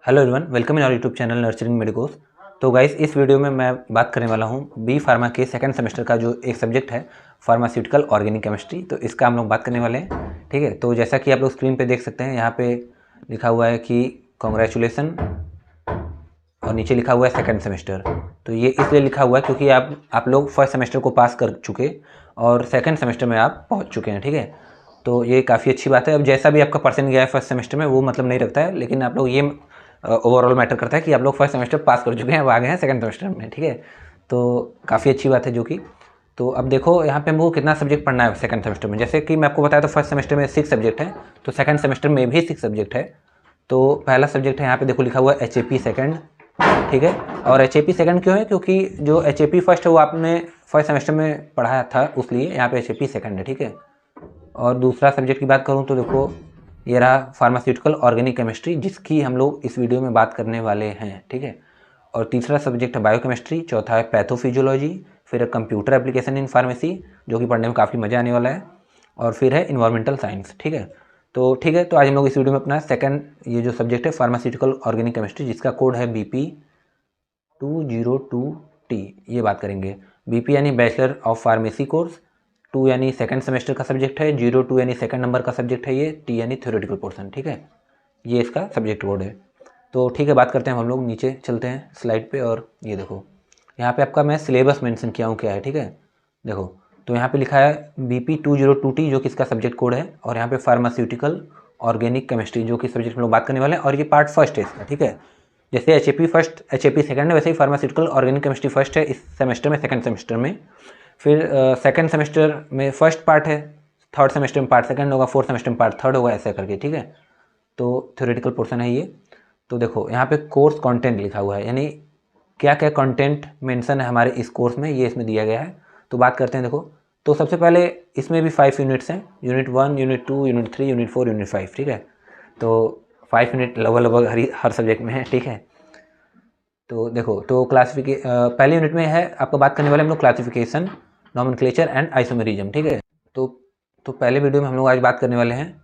Hello everyone, welcome in our YouTube channel nurturing medicos. तो guys, इस video में मैं बात करने वाला हूँ बी फार्मा के सेकंड सेमेस्टर का जो एक सब्जेक्ट है फार्मास्यूटिकल ऑर्गेनिक केमिस्ट्री। तो इसका हम लोग बात करने वाले हैं। ठीक है, तो जैसा कि आप लोग स्क्रीन पे देख सकते हैं, यहाँ पे लिखा हुआ है कि कॉन्ग्रेचुलेसन और नीचे लिखा हुआ है सेकंड सेमेस्टर। तो ये इसलिए लिखा हुआ है क्योंकि आप लोग फर्स्ट सेमेस्टर को पास कर चुके और सेकंड सेमेस्टर में आप पहुँच चुके हैं। ठीक है, तो ये काफ़ी अच्छी बात है। अब जैसा भी आपका परसेंट गया है फर्स्ट सेमेस्टर में वो मतलब नहीं रखता है, लेकिन आप लोग ये ओवरऑल मैटर करता है कि आप लोग फर्स्ट सेमेस्टर पास कर चुके हैं, अब आ गए हैं सेकंड सेमेस्टर में। ठीक है, तो काफ़ी अच्छी बात है जो कि। तो अब देखो यहाँ पे हमको कितना सब्जेक्ट पढ़ना है सेकंड सेमेस्टर में। जैसे कि मैं आपको बताया तो फर्स्ट सेमेस्टर में 6 सब्जेक्ट है, तो सेकंड सेमेस्टर में भी 6 सब्जेक्ट है। तो पहला सब्जेक्ट है यहाँ पे देखो लिखा हुआ है HAP सेकंड। ठीक है, और HAP सेकंड क्यों है? क्योंकि जो HAP फर्स्ट है वो आपने फर्स्ट सेमेस्टर में पढ़ाया था, उसलिए यहाँ पे HAP सेकंड है। ठीक है, और दूसरा सब्जेक्ट की बात करूँ तो देखो ये रहा फार्मास्यूटिकल ऑर्गेनिक केमिस्ट्री, जिसकी हम लोग इस वीडियो में बात करने वाले हैं। ठीक है, और तीसरा सब्जेक्ट है बायोकेमिस्ट्री, चौथा है पैथोफिजियोलॉजी, फिर कंप्यूटर एप्लीकेशन इन फार्मेसी जो कि पढ़ने में काफ़ी मज़ा आने वाला है, और फिर है इन्वायरमेंटल साइंस। ठीक है, तो आज हम लोग इस वीडियो में अपना सेकंड ये जो सब्जेक्ट है फार्मास्यूटिकल ऑर्गेनिक केमिस्ट्री, जिसका कोड है BP202T, ये बात करेंगे। BP यानी बैचलर ऑफ फार्मेसी कोर्स, 2 यानी सेकंड सेमेस्टर का सब्जेक्ट है, 02 यानी सेकंड नंबर का सब्जेक्ट है, ये T यानी थ्योरेटिकल पोर्शन। ठीक है, ये इसका सब्जेक्ट कोड है। तो ठीक है, बात करते हैं हम लोग, नीचे चलते हैं स्लाइड पे। और ये देखो यहाँ पे आपका मैं सिलेबस मेंशन किया हूँ क्या है। ठीक है, देखो तो यहाँ पे लिखा है BP202T जो कि इसका सब्जेक्ट कोड है, और यहाँ पे फार्मास्यूटिकल ऑर्गेनिक केमिस्ट्री जो कि सब्जेक्ट हम लोग बात करने वाले हैं, और ये पार्ट फर्स्ट है इसका। ठीक है, जैसे HAP फर्स्ट HAP सेकंड है, वैसे ही फार्मास्यूटिकल ऑर्गेनिक केमिस्ट्री फर्स्ट है इस सेमेस्टर में, सेकंड सेमेस्टर में। फिर सेकंड सेमेस्टर में फर्स्ट पार्ट है, थर्ड सेमेस्टर में पार्ट सेकंड होगा, फोर्थ सेमेस्टर में पार्ट थर्ड होगा, ऐसा करके। ठीक है, तो थ्योरेटिकल पोर्शन है ये। तो देखो यहाँ पे कोर्स कंटेंट लिखा हुआ है, यानी क्या क्या कंटेंट मेंशन है हमारे इस कोर्स में, ये इसमें दिया गया है। तो बात करते हैं। देखो तो सबसे पहले इसमें भी 5 यूनिट्स हैं, unit 1, unit 2, unit 3, unit 4, unit 5। ठीक है, तो 5 यूनिट लगभग हर सब्जेक्ट में है। ठीक है, तो देखो तो पहले यूनिट में है आपको बात करने वाले हम लोग क्लासिफिकेशन, नॉमेनक्लेचर एंड आइसोमेरिज्म। ठीक है, तो पहले वीडियो में हम लोग आज बात करने वाले हैं।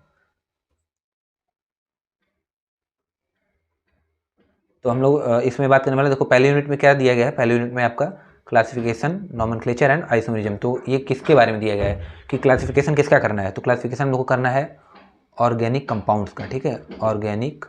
तो हम लोग इसमें बात करने वाले, देखो पहले यूनिट में क्या दिया गया है। पहले यूनिट में आपका क्लासिफिकेशन, नॉमेनक्लेचर एंड आइसोमेरिज्म। तो ये किसके बारे में दिया गया है कि क्लासिफिकेशन किसका करना है? तो क्लासिफिकेशन हम लोग को करना है ऑर्गेनिक कंपाउंड्स का। ठीक है, ऑर्गेनिक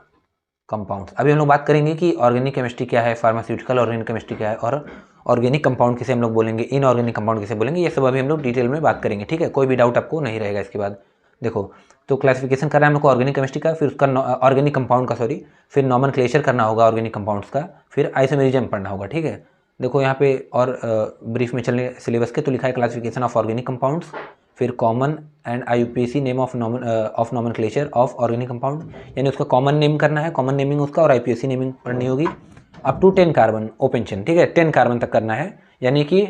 कंपाउंड्स। अभी हम लोग बात करेंगे कि ऑर्गेनिक केमिस्ट्री क्या है, फार्मास्यूटिकल ऑर्गेनिक केमिस्ट्री क्या है, और ऑर्गेनिक कंपाउंड किसे हम लोग बोलेंगे, इनऑर्गेनिक कंपाउंड किसे बोलेंगे, ये सब अभी हम लोग डिटेल में बात करेंगे। ठीक है, कोई भी डाउट आपको नहीं रहेगा इसके बाद। देखो तो क्लासिफिकेशन करना है हम लोग को ऑर्गेनिक केमिस्ट्री का, फिर उसका ऑर्गेनिक कंपाउंड का सॉरी, फिर नॉमेनक्लेचर करना होगा ऑर्गेनिक कंपाउंड्स का, फिर आइसोमेरिज्म पढ़ना होगा। ठीक है, देखो यहाँ पे और ब्रीफ में चलने सिलेबस के, तो लिखा है क्लासिफिकेशन ऑफ ऑर्गेनिक कंपाउंड्स, फिर common and IUPAC name of nomenclature of organic compound, यानी उसका कॉमन नेम करना है, कॉमन नेमिंग उसका, और IUPAC नेमिंग पढ़नी होगी। Up to 10 carbon open chain. ठीक है, 10 कार्बन तक करना है, यानी कि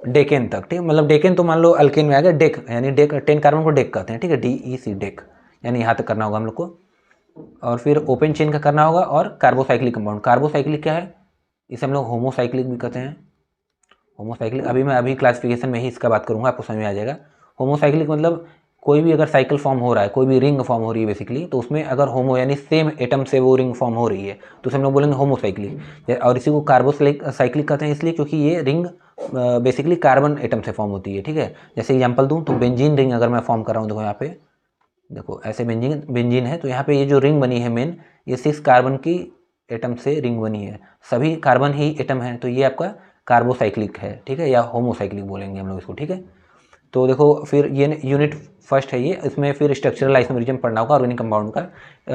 डेकेन तक। ठीक है, मतलब डेकेन तो मान लो अल्केन में आ गया, डेक यानी डेक 10 कार्बन को डेक कहते हैं। ठीक है, DEC डेक, यानी यहाँ तक करना होगा हम लोग को। और फिर ओपन चेन का करना होगा, और कार्बोसाइक्लिक कंपाउंड। कार्बोसाइक्लिक क्या है? इसे हम लोग होमोसाइक्लिक भी कहते हैं। होमोसाइक्लिक अभी क्लासिफिकेशन में ही इसका बात करूँगा, आपको समझ में आ जाएगा। होमोसाइक्लिक मतलब कोई भी अगर साइकिल फॉर्म हो रहा है, कोई भी रिंग फॉर्म हो रही है बेसिकली, तो उसमें अगर होमो यानी सेम एटम से वो रिंग फॉर्म हो रही है, तो उसे हम लोग बोलेंगे होमोसाइक्लिक। और इसी को कार्बोसाइक्लिक कहते हैं, इसलिए क्योंकि ये रिंग बेसिकली कार्बन एटम से फॉर्म होती है। ठीक है, जैसे एग्जांपल दूं तो बेंजीन रिंग अगर मैं फॉर्म कर रहा हूँ, देखो यहाँ पे, देखो ऐसे बेंजीन है, तो यहाँ पे ये जो रिंग बनी है मेन, ये 6 कार्बन की एटम से रिंग बनी है, सभी कार्बन ही एटम है, तो ये आपका कार्बोसाइक्लिक है। ठीक है, या होमोसाइक्लिक बोलेंगे हम लोग इसको। ठीक है, तो देखो फिर ये यूनिट फर्स्ट है ये, इसमें फिर स्ट्रक्चरल आइसोमेरिज्म पढ़ना होगा ऑर्गेनिक कंपाउंड का।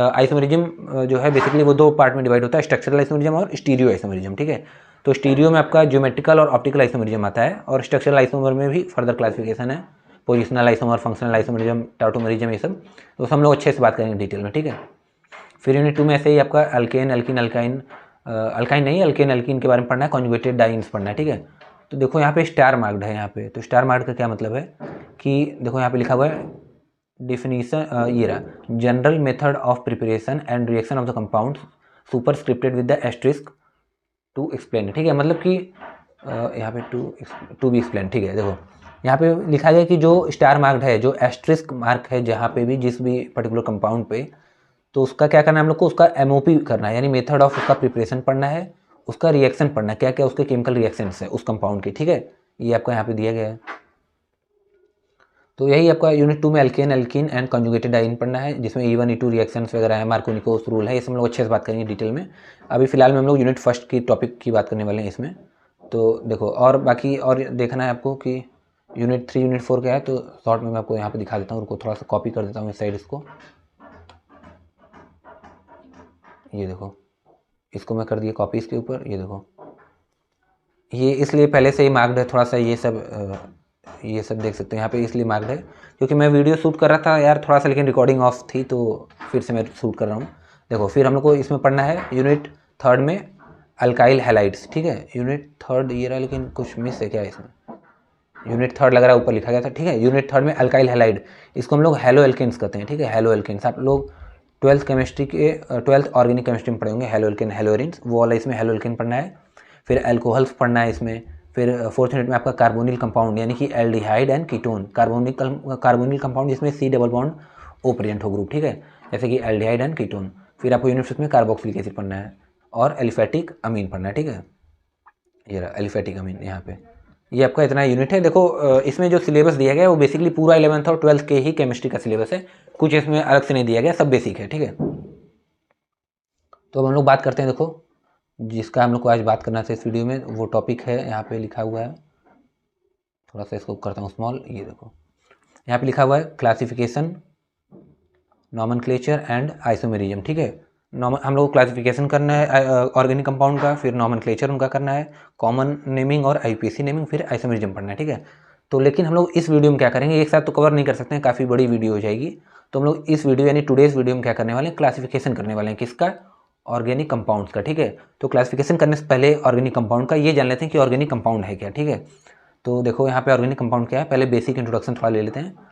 आइसोमेरिज्म जो है बेसिकली वो 2 पार्ट में डिवाइड होता है, स्ट्रक्चरल आइसोमेरिज्म और स्टीरियो आइसोमेरिज्म। ठीक है, तो स्टीरियो में आपका ज्योमेट्रिकल और ऑप्टिकल आइसोमेरिज्म आता है, और स्ट्रक्चरल आइसोमर में भी फर्दर क्लासिफिकेशन है, पोजिशनल आइसोमर, फंक्शनल आइसोमेरिज्म, टाउटोमेरिज्म, ये सब तो हम लोग अच्छे से बात करेंगे डिटेल में। ठीक है, फिर यूनिट 2 में ऐसे ही आपका अल्केन, एल्किन, अल्काइन नहीं, अल्केन, एल्किन के बारे में पढ़ना है, कॉन्जुगेटेड डाइन्स पढ़ना है। ठीक है, तो देखो यहाँ पे स्टार मार्क्ड है, यहाँ पे तो स्टार मार्क्ड का क्या मतलब है कि देखो यहाँ पे लिखा हुआ है डिफिनीशन, ये रहा general method of preparation and reaction of the compound superscripted with the asterisk to explain. ठीक है, मतलब कि यहाँ पे टू बी एक्सप्लेन। ठीक है, देखो यहाँ पे लिखा गया कि जो स्टार मार्क्ड है, जो एस्ट्रिस्क मार्क है, जहाँ पे भी जिस भी पर्टिकुलर कंपाउंड पे तो उसका क्या करना है हम लोग को, उसका एमओपी करना है, यानी मेथड ऑफ उसका प्रिपरेशन पढ़ना है, उसका रिएक्शन पढ़ना है, क्या क्या उसके केमिकल रिएक्शंस है उस कंपाउंड के, ठीक है। ये आपका यहाँ पे दिया गया है। तो यही आपका यूनिट 2 में alkane alkene and conjugated ion पढ़ना है, जिसमें E1 E2 रिएक्शंस वगैरह है, मार्कोनिकोस रूल है, ये सब हम लोग अच्छे से बात करेंगे डिटेल में। अभी फिलहाल में हम लोग यूनिट फर्स्ट की टॉपिक की बात करने वाले हैं इसमें। तो देखो, और बाकी और देखना है आपको कि यूनिट 3 यूनिट 4 क्या है, तो शॉर्ट में मैं आपको यहाँ पे दिखा देता हूँ, उनको थोड़ा सा कॉपी कर देता हूँ इस साइड इसको। ये देखो, इसको मैं कर दिया कॉपी इसके ऊपर, ये देखो, ये इसलिए पहले से ही मार्क्ड है थोड़ा सा, ये सब देख सकते हैं यहाँ पे, इसलिए मार्क्ड है क्योंकि मैं वीडियो शूट कर रहा था यार थोड़ा सा, लेकिन रिकॉर्डिंग ऑफ थी तो फिर से मैं शूट कर रहा हूँ। देखो, फिर हम लोग को इसमें पढ़ना है यूनिट 3 में अल्काइल हैलाइड्स, ठीक है। यूनिट 3 ये रहा, लेकिन कुछ मिस है क्या इसमें, यूनिट 3 लग रहा है ऊपर लिखा गया था, ठीक है। यूनिट 3 में अल्काइल हैलाइड, इसको हम लोग हेलो एल्केन्स कहते हैं, ठीक है। हेलो एल्केन्स आप लोग 12th केमिस्ट्री के 12th ऑर्गेनिक केमिस्ट्री में पढ़े होंगे, हेलो एल्केन हेलोरिन्स, वो वाला इसमें हेलो एल्केन पढ़ना है। फिर एल्कोहल्स पढ़ना है इसमें। फिर 4th यूनिट में आपका कार्बोनिल कंपाउंड, यानी कि aldehyde and ketone, carbonyl compound जिसमें C double bond O present हो ग्रुप, ठीक है, जैसे कि एल्डिहाइड एंड कीटोन। फिर आपको यूनिट 6 में कार्बोक्सिलिक एसिड पढ़ना है और एलिफेटिक अमीन पढ़ना है, ठीक है। ये रहा एलिफेटिक अमीन यहाँ पे। ये आपका इतना यूनिट है। देखो, इसमें जो सिलेबस दिया गया है वो बेसिकली पूरा 11th और 12th के ही केमिस्ट्री का सिलेबस है, कुछ इसमें अलग से नहीं दिया गया, सब बेसिक है, ठीक है। तो अब हम लोग बात करते हैं, देखो जिसका हम लोग को आज बात करना था इस वीडियो में, वो टॉपिक है यहाँ पे लिखा हुआ है, थोड़ा सा इसको करता हूँ स्मॉल, ये देखो यहाँ पे लिखा हुआ है क्लासिफिकेशन, नॉमेनक्लेचर एंड आइसोमेरिज्म, ठीक है। हम लोग को क्लासिफिकेशन करना है ऑर्गेनिक कंपाउंड का, फिर नॉमेनक्लेचर उनका करना है, कॉमन नेमिंग और आईपीसी नेमिंग, फिर आइसोमेरिज्म पढ़ना है, ठीक है। तो लेकिन हम लोग इस वीडियो में क्या करेंगे, एक साथ तो कवर नहीं कर सकते हैं, काफ़ी बड़ी वीडियो हो जाएगी। तो हम लोग इस वीडियो यानी टुडेज वीडियो में क्या करने वाले हैं, क्लासिफिकेशन करने वाले हैं, किसका, ऑर्गेनिक कंपाउंड्स का, ठीक है। तो क्लासिफिकेशन करने से पहले ऑर्गेनिक कंपाउंड का ये जान लेते हैं कि ऑर्गेनिक कंपाउंड है क्या, ठीक है। तो देखो यहाँ पे ऑर्गेनिक कंपाउंड क्या है, पहले बेसिक इंट्रोडक्शन थोड़ा ले लेते हैं।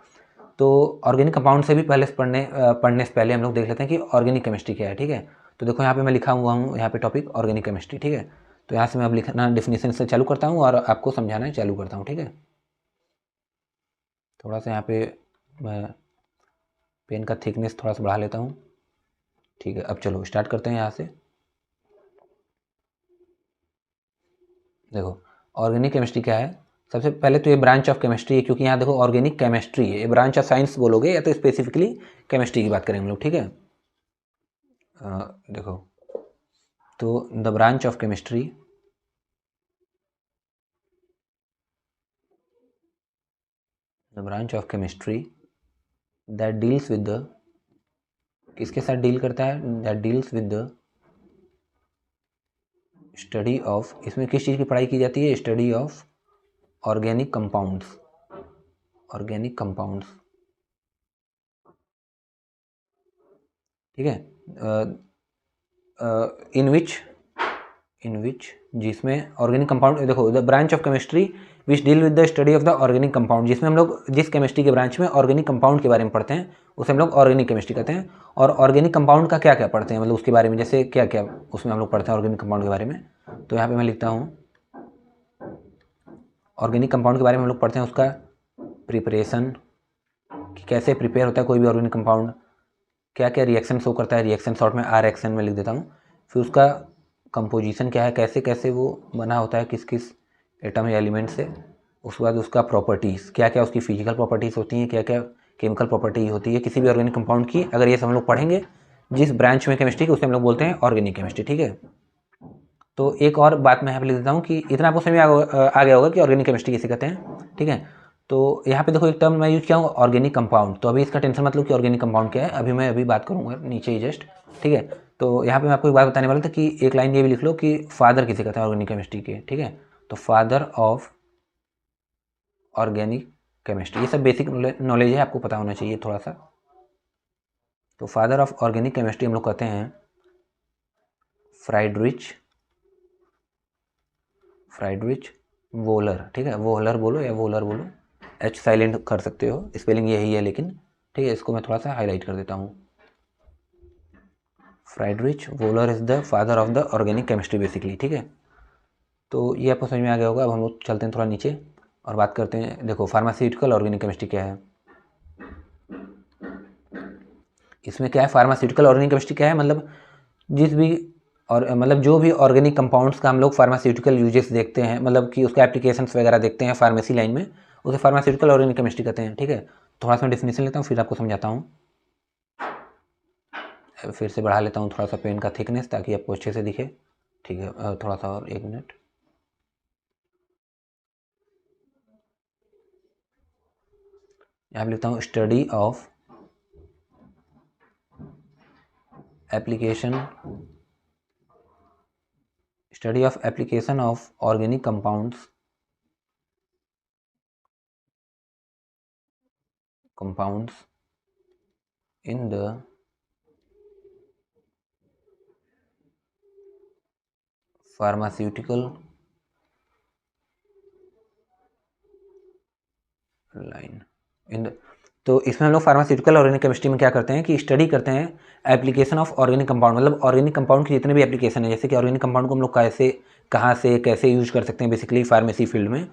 तो ऑर्गेनिक कंपाउंड से भी पहले पढ़ने से पहले हम लोग देख लेते हैं कि ऑर्गेनिक केमिस्ट्री क्या है, ठीक है। तो देखो यहाँ पे मैं लिखा हुआ हूँ यहाँ पे टॉपिक ऑर्गेनिक केमिस्ट्री, ठीक है। तो यहाँ से मैं अब लिखना डेफिनेशन से चालू करता हूँ और आपको समझाना चालू करता हूँ, ठीक है। थोड़ा सा यहाँ पे मैं पेन का थिकनेस थोड़ा सा बढ़ा लेता हूँ, ठीक है। अब चलो स्टार्ट करते हैं यहाँ से। देखो ऑर्गेनिक केमिस्ट्री क्या है, सबसे पहले तो ये ब्रांच ऑफ केमिस्ट्री है, क्योंकि यहाँ देखो ऑर्गेनिक केमिस्ट्री है, ये ब्रांच ऑफ साइंस बोलोगे या तो स्पेसिफिकली केमिस्ट्री की बात करेंगे हम लोग, ठीक है। देखो, तो the branch of chemistry, the branch of chemistry that deals with the, किसके साथ डील करता है, that deals with the study of, इसमें किस चीज़ की पढ़ाई की जाती है, study of organic compounds, organic compounds, ठीक है। इन विच जिसमें ऑर्गेनिक कंपाउंड, देखो the branch of chemistry which deal with the study of the organic compound, जिसमें हम लोग जिस केमिस्ट्री के ब्रांच में ऑर्गेनिक कंपाउंड के बारे में पढ़ते हैं उसे हम लोग ऑर्गेनिक केमिस्ट्री कहते हैं। और ऑर्गेनिक कंपाउंड का क्या क्या पढ़ते हैं, मतलब उसके बारे में, जैसे क्या क्या उसमें हम लोग पढ़ते हैं ऑर्गेनिक कंपाउंड के बारे में। तो यहाँ पे मैं लिखता हूँ ऑर्गेनिक कंपाउंड के बारे में हम लोग पढ़ते हैं उसका प्रिपरेशन, कि कैसे प्रिपेयर होता है कोई भी ऑर्गेनिक कंपाउंड, क्या क्या रिएक्शन शो करता है, रिएक्शन शॉर्ट में आर एक्शन में लिख देता हूँ। फिर उसका कंपोजिशन क्या है, कैसे कैसे वो बना होता है, किस किस एटम या एलिमेंट से। उसके बाद उसका प्रॉपर्टीज़, क्या क्या उसकी फिजिकल प्रॉपर्टीज़ होती हैं, क्या क्या केमिकल प्रॉपर्टी होती है किसी भी ऑर्गेनिक कंपाउंड की, अगर ये सब हम लोग पढ़ेंगे जिस ब्रांच में केमिस्ट्री की, उसे हम लोग बोलते हैं ऑर्गेनिक केमिस्ट्री, ठीक है। तो एक और बात मैं यहाँ पे लिख देता हूँ कि इतना आपको समझ में आ गया होगा कि ऑर्गेनिक केमिस्ट्री किसे कहते हैं, ठीक है। तो यहाँ पे देखो एक टर्म मैं यूज किया हूँ ऑर्गेनिक कंपाउंड, तो अभी इसका टेंशन मतलब कि ऑर्गेनिक कंपाउंड क्या है, अभी बात करूँगा नीचे ही जस्ट, ठीक है। तो यहाँ पे मैं आपको एक बात बताने वाला था कि एक लाइन ये भी लिख लो कि फादर किसे कहते हैं ऑर्गेनिक केमिस्ट्री के, ठीक है। तो फादर ऑफ ऑर्गेनिक केमिस्ट्री, ये सब बेसिक नॉलेज है, आपको पता होना चाहिए थोड़ा सा। तो फादर ऑफ ऑर्गेनिक केमिस्ट्री हम लोग कहते हैं फ्राइडरिच वोलर, ठीक है। वोलर बोलो या वोलर बोलो, एच साइलेंट कर सकते हो, स्पेलिंग यही है लेकिन, ठीक है। इसको मैं थोड़ा सा हाईलाइट कर देता हूँ। Friedrich Wohler is the father of the organic chemistry basically, ठीक है। तो ये आपको समझ में आ गया होगा। अब हम लोग चलते हैं थोड़ा नीचे और बात करते हैं। देखो फार्मास्यूटिकल ऑर्गेनिक केमिस्ट्री क्या है, इसमें क्या है, फार्मास्यूटिकल ऑर्गेनिक केमिस्ट्री क्या है, मतलब जिस भी और मतलब जो भी ऑर्गेनिक कंपाउंड्स का हम लोग फार्मास्यूटिकल यूजेस देखते हैं, मतलब कि उसका एप्लीकेशंस वगैरह देखते हैं फार्मेसी लाइन में, उसे फार्मास्यूटिकल ऑर्गेनिक केमिस्ट्री कहते हैं। ठीक है, थोड़ा सा मैं डेफिनेशन लेता हूँ फिर आपको समझाता हूँ। फिर से बढ़ा लेता हूँ थोड़ा सा पेन का थिकनेस ताकि आपको अच्छे से दिखे। ठीक है, थोड़ा सा और 1 मिनट। यहाँ पे लिखता हूँ study of application of organic compounds in the pharmaceutical line तो इसमें हम लोग फार्मास्यूटिकल ऑर्गेनिक केमिस्ट्री में क्या करते हैं कि स्टडी करते हैं एप्लीकेशन ऑफ ऑर्गेनिक कंपाउंड, मतलब ऑर्गेनिक कंपाउंड के जितने भी एप्लीकेशन है, जैसे कि ऑर्गेनिक कंपाउंड को हम लोग कैसे, कहाँ से, कैसे यूज कर सकते हैं बेसिकली फार्मेसी फील्ड में,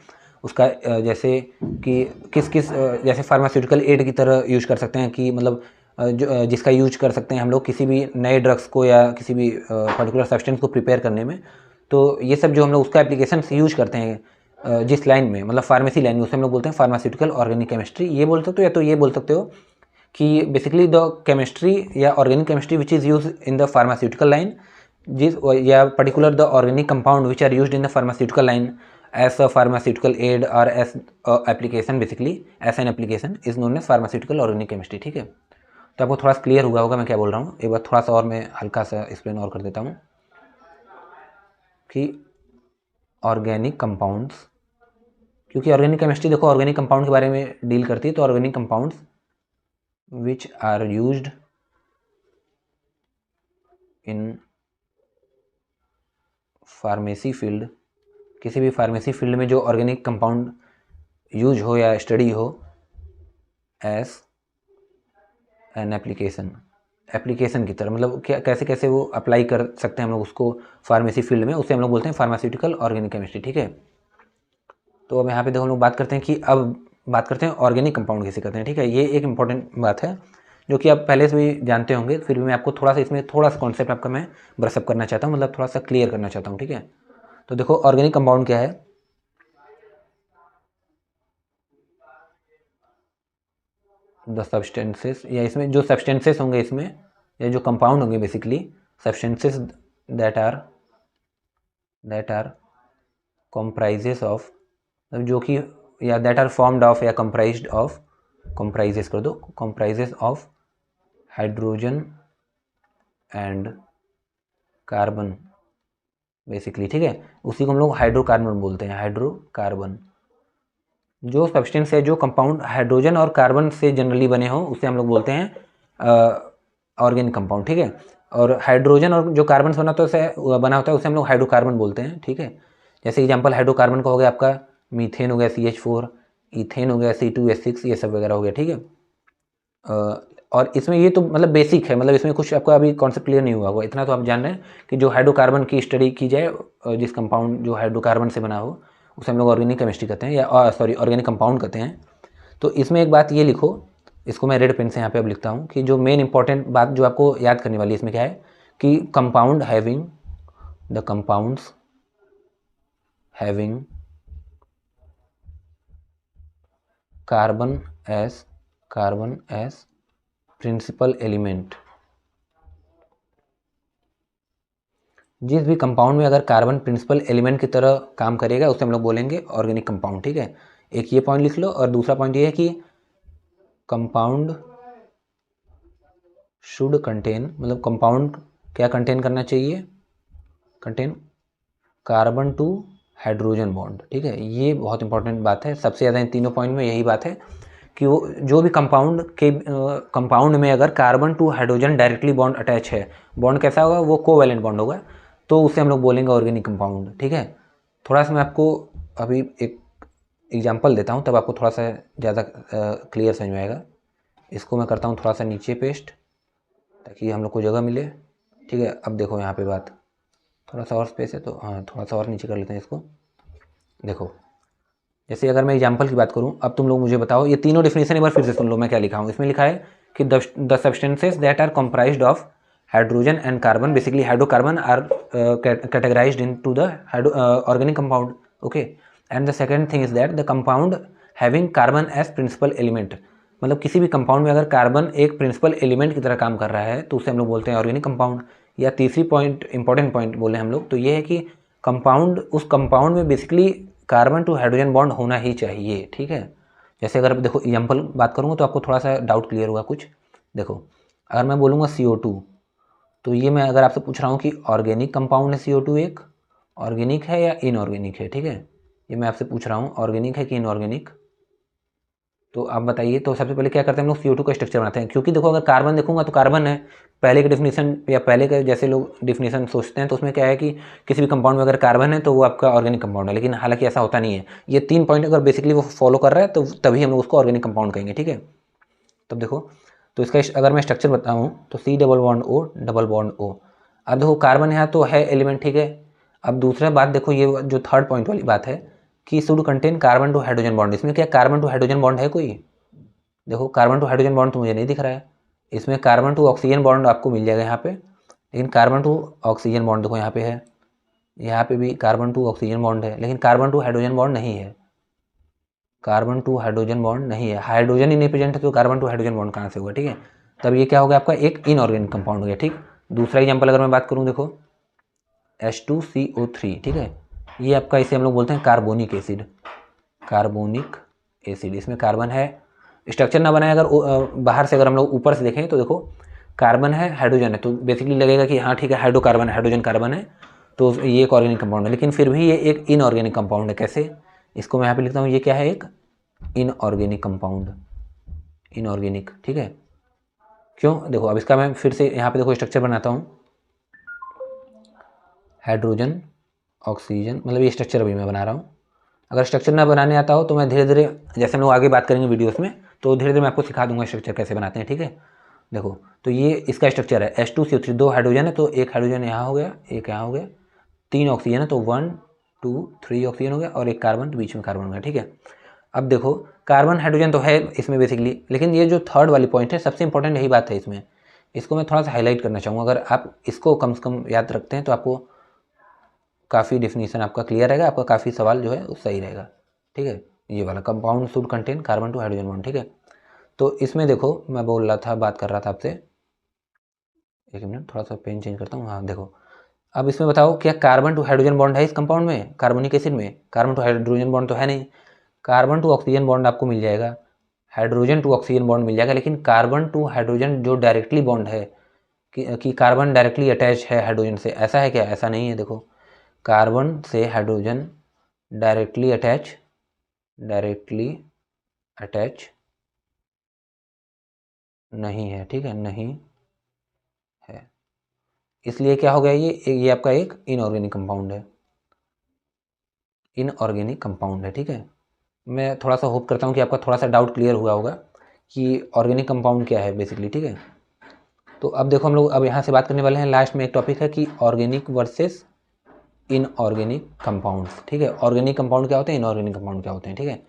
उसका जैसे कि किस किस जैसे फार्मास्यूटिकल एड की तरह यूज कर सकते हैं कि मतलब जिसका यूज कर सकते हैं हम लोग किसी भी नए ड्रग्स को या किसी भी पर्टिकुलर सब्सटेंस को प्रिपेयर करने में। तो ये सब जो हम लोग उसका एप्लीकेशन यूज करते हैं जिस लाइन में, मतलब फार्मेसी लाइन में, उसे हम लोग बोलते हैं फार्मास्यूटिकल ऑर्गेनिक केमिस्ट्री। ये बोल सकते हो या तो ये बोल सकते हो कि बेसिकली द केमिस्ट्री या organic chemistry which is use in the pharmaceutical line, जिस या particular the organic compound which are used in the pharmaceutical line as a pharmaceutical aid or as application, basically as an application is known as pharmaceutical organic chemistry. ठीक है, तो आपको थोड़ा सा clear हुआ होगा मैं क्या बोल रहा हूँ। एक बार थोड़ा सा और मैं हल्का सा एक्सप्लेन और कर देता हूँ कि ऑर्गेनिक कंपाउंड्स, क्योंकि ऑर्गेनिक केमिस्ट्री देखो ऑर्गेनिक कंपाउंड के बारे में डील करती है, तो organic compounds which are used in pharmacy field, किसी भी फार्मेसी फील्ड में जो ऑर्गेनिक कंपाउंड यूज हो या स्टडी हो एज एन एप्लीकेशन की तरह, मतलब क्या कैसे कैसे वो अप्लाई कर सकते हैं हम लोग उसको फार्मेसी फील्ड में, उसे हम लोग बोलते हैं फार्मास्यूटिकल ऑर्गेनिक केमिस्ट्री। ठीक है, तो अब यहाँ पे देखो हम लोग बात करते हैं कि अब बात करते हैं ऑर्गेनिक कंपाउंड कैसे करते हैं। ठीक है, ये एक इंपॉर्टेंट बात है जो कि आप पहले से भी जानते होंगे, फिर भी मैं आपको थोड़ा सा इसमें थोड़ा सा कॉन्सेप्ट आपका मैं ब्रशअप करना चाहता हूँ, मतलब थोड़ा सा क्लियर करना चाहता हूँ। ठीक है, तो देखो ऑर्गेनिक कंपाउंड क्या है, द सब्सटेंसेस, या इसमें जो सब्सटेंसेस होंगे इसमें या जो कंपाउंड होंगे basically substances that are comprises of, जो कि या दैट आर फॉर्म्ड ऑफ या कंप्राइज्ड ऑफ, कंप्राइजेस कर दो, comprises of hydrogen and carbon basically. ठीक है, उसी को हम लोग हाइड्रोकार्बन बोलते हैं, हाइड्रोकार्बन। जो सब्सटेंस है, जो कंपाउंड हाइड्रोजन और कार्बन से जनरली बने हो उसे हम लोग बोलते हैं ऑर्गेनिक कंपाउंड। ठीक है, और हाइड्रोजन और जो कार्बन से बना होता है उसे हम लोग हाइड्रोकार्बन बोलते हैं। ठीक है, जैसे एग्जांपल हाइड्रोकार्बन का हो गया आपका मीथेन हो गया CH4, ईथेन हो गया C2H6, ये सब वगैरह हो गया। ठीक है, और इसमें ये तो मतलब बेसिक है, मतलब इसमें कुछ आपका अभी कॉन्सेप्ट क्लियर नहीं हुआ होगा, इतना तो आप जान रहे हैं कि जो हाइड्रोकार्बन की स्टडी की जाए, जिस कंपाउंड जो हाइड्रोकार्बन से बना हो उसे हम लोग ऑर्गेनिक केमिस्ट्री कहते हैं, या सॉरी ऑर्गेनिक कंपाउंड कहते हैं। तो इसमें एक बात ये लिखो, इसको मैं रेड पेन से यहाँ पे अब लिखता हूँ कि जो मेन इंपॉर्टेंट बात जो आपको याद करने वाली है इसमें क्या है कि compound having, the compounds having carbon as principal element, जिस भी कंपाउंड में अगर कार्बन प्रिंसिपल एलिमेंट की तरह काम करेगा उसे हम लोग बोलेंगे ऑर्गेनिक कंपाउंड। ठीक है, एक ये पॉइंट लिख लो, और दूसरा पॉइंट ये है कि कंपाउंड शुड कंटेन, मतलब कंपाउंड क्या कंटेन करना चाहिए, contain carbon to hydrogen bond. ठीक है, ये बहुत इंपॉर्टेंट बात है, सबसे ज़्यादा इन तीनों पॉइंट में यही बात है कि वो जो भी कंपाउंड में अगर carbon to hydrogen directly bond attach है, बॉन्ड कैसा होगा, वो कोवैलेंट बॉन्ड होगा, तो उसे हम लोग बोलेंगे ऑर्गेनिक कंपाउंड। ठीक है, थोड़ा सा मैं आपको अभी एक एग्जांपल देता हूँ तब आपको थोड़ा सा ज़्यादा क्लियर समझ में आएगा। इसको मैं करता हूँ थोड़ा सा नीचे पेस्ट ताकि हम लोग को जगह मिले। ठीक है, अब देखो यहाँ पे बात थोड़ा सा और स्पेस है तो हाँ थोड़ा सा और नीचे कर लेते हैं इसको। देखो जैसे अगर मैं एग्जांपल की बात करूँ, अब तुम लोग मुझे बताओ, ये तीनों डेफिनेशन एक बार फिर से सुन लो मैं क्या लिखा हूँ। इसमें लिखा है कि the substances that are comprised of hydrogen and carbon, basically hydrocarbon are categorized into the organic compound, okay. And the second thing is that the compound having carbon as principal element, मतलब किसी भी compound में अगर carbon एक principal element की तरह काम कर रहा है तो उसे हम लोग बोलते हैं ऑर्गेनिक कंपाउंड। या तीसरी पॉइंट, इंपॉर्टेंट पॉइंट बोले हम लोग, तो ये है कि कंपाउंड, उस कंपाउंड में basically carbon to hydrogen bond होना ही चाहिए, ठीक है। जैसे अगर देखो एग्जाम्पल बात करूँगा तो आपको थोड़ा सा डाउट क्लियर होगा कुछ। देखो अगर मैं बोलूँगा CO2, तो ये मैं अगर आपसे पूछ रहा हूँ कि ऑर्गेनिक कंपाउंड है CO2 एक, ऑर्गेनिक है या इनऑर्गेनिक है, ठीक है। ये मैं आपसे पूछ रहा हूँ ऑर्गेनिक है कि इनऑर्गेनिक, तो आप बताइए। तो सबसे पहले क्या करते हैं हम लोग, CO2 का स्ट्रक्चर बनाते हैं, क्योंकि देखो अगर कार्बन देखूंगा तो कार्बन है, पहले के डिफिनीशन या पहले के जैसे लोग डिफिनीशन सोचते हैं तो उसमें क्या है कि किसी भी कंपाउंड में अगर कार्बन है तो वो आपका ऑर्गेनिक कंपाउंड है, लेकिन हालांकि ऐसा होता नहीं है। ये 3 पॉइंट अगर बेसिकली वो फॉलो कर रहा है तो तभी हम लोग उसको ऑर्गेनिक कंपाउंड कहेंगे, ठीक है। तब देखो, तो इसका अगर मैं स्ट्रक्चर बताऊँ तो C double bond O double bond O। अब देखो कार्बन यहाँ तो है एलिमेंट, ठीक है। अब दूसरा बात देखो, ये जो थर्ड पॉइंट वाली बात है कि should contain carbon to hydrogen bond, इसमें क्या कार्बन टू हाइड्रोजन बॉन्ड है कोई? देखो कार्बन टू हाइड्रोजन बॉन्ड तो मुझे नहीं दिख रहा है। इसमें कार्बन टू ऑक्सीजन बॉन्ड आपको मिल जाएगा यहाँ पे, लेकिन कार्बन टू ऑक्सीजन बॉन्ड देखो यहाँ पे है, यहाँ पे भी कार्बन टू ऑक्सीजन बॉन्ड है, लेकिन कार्बन टू हाइड्रोजन बॉन्ड नहीं है। कार्बन टू हाइड्रोजन बॉन्ड नहीं है, हाइड्रोजन ही नहीं प्रेजेंट है तो कार्बन टू हाइड्रोजन बॉन्ड कहाँ से होगा, ठीक है। तब ये क्या हो गया आपका, एक इनऑर्गेनिक कंपाउंड हो गया, ठीक। दूसरा एग्जाम्पल अगर मैं बात करूँ, देखो H2CO3, ठीक है। ये आपका, इसे हम लोग बोलते हैं कार्बोनिक एसिड, कार्बोनिक एसिड। इसमें कार्बन है, स्ट्रक्चर ना बनाए अगर बाहर से अगर हम लोग ऊपर से देखें तो देखो कार्बन है, हाइड्रोजन है, तो बेसिकली लगेगा कि हाँ ठीक है हाइड्रोकार्बन, हाइड्रोजन कार्बन है, तो ये एक ऑर्गेनिक कंपाउंड है। लेकिन फिर भी ये एक इनऑर्गेनिक कंपाउंड है। कैसे? इसको मैं यहाँ पे लिखता हूँ, ये क्या है, एक इनऑर्गेनिक कंपाउंड, इनऑर्गेनिक, ठीक है। क्यों? देखो अब इसका मैं फिर से यहाँ पे देखो स्ट्रक्चर बनाता हूँ, हाइड्रोजन ऑक्सीजन, मतलब ये स्ट्रक्चर अभी मैं बना रहा हूँ। अगर स्ट्रक्चर ना बनाने आता हो तो मैं धीरे धीरे, जैसे हम लोग आगे बात करेंगे वीडियोस में, तो धीरे धीरे मैं आपको सिखा दूंगा स्ट्रक्चर कैसे बनाते हैं, ठीक है। देखो तो ये इसका स्ट्रक्चर है H2CO3, 2 हाइड्रोजन है तो एक हाइड्रोजन यहाँ हो गया, एक यहाँ हो गया, 3 ऑक्सीजन है तो 1 2 3 ऑक्सीजन हो गया, और एक कार्बन बीच में कार्बन हो गया, ठीक है। अब देखो कार्बन हाइड्रोजन तो है इसमें बेसिकली, लेकिन ये जो थर्ड वाली पॉइंट है सबसे इंपॉर्टेंट यही बात है इसमें, इसको मैं थोड़ा सा हाईलाइट करना चाहूँगा। अगर आप इसको कम से कम याद रखते हैं तो आपको काफ़ी डिफिनीशन आपका क्लियर रहेगा, आपका काफ़ी सवाल जो है वो सही रहेगा, ठीक है। ये वाला compound should contain carbon to hydrogen bond, ठीक है। तो इसमें देखो मैं बोल रहा था, बात कर रहा था आपसे, एक मिनट थोड़ा सा पेन चेंज करता हूँ, हाँ देखो अब इसमें बताओ क्या कार्बन टू हाइड्रोजन बॉन्ड है इस कंपाउंड में, कार्बोनिक एसिड में? कार्बन टू हाइड्रोजन बॉन्ड तो है नहीं। कार्बन टू ऑक्सीजन बॉन्ड आपको मिल जाएगा, हाइड्रोजन टू ऑक्सीजन बॉन्ड मिल जाएगा, लेकिन कार्बन टू हाइड्रोजन जो डायरेक्टली बॉन्ड है कि कार्बन डायरेक्टली अटैच है हाइड्रोजन से, ऐसा है क्या? ऐसा नहीं है। देखो कार्बन से hydrogen directly attach, directly attach नहीं है, ठीक है, नहीं है। इसलिए क्या हो गया, ये आपका एक इनऑर्गेनिक कंपाउंड है, इनऑर्गेनिक कंपाउंड है, ठीक है। मैं थोड़ा सा होप करता हूँ कि आपका थोड़ा सा डाउट क्लियर हुआ होगा कि ऑर्गेनिक कंपाउंड क्या है बेसिकली, ठीक है। तो अब देखो हम लोग अब यहाँ से बात करने वाले हैं, लास्ट में एक टॉपिक है कि ऑर्गेनिक वर्सेस इनऑर्गेनिक कंपाउंड्स, ठीक है। ऑर्गेनिक कंपाउंड क्या होते हैं, इनऑर्गेनिक कंपाउंड क्या होते हैं, ठीक है।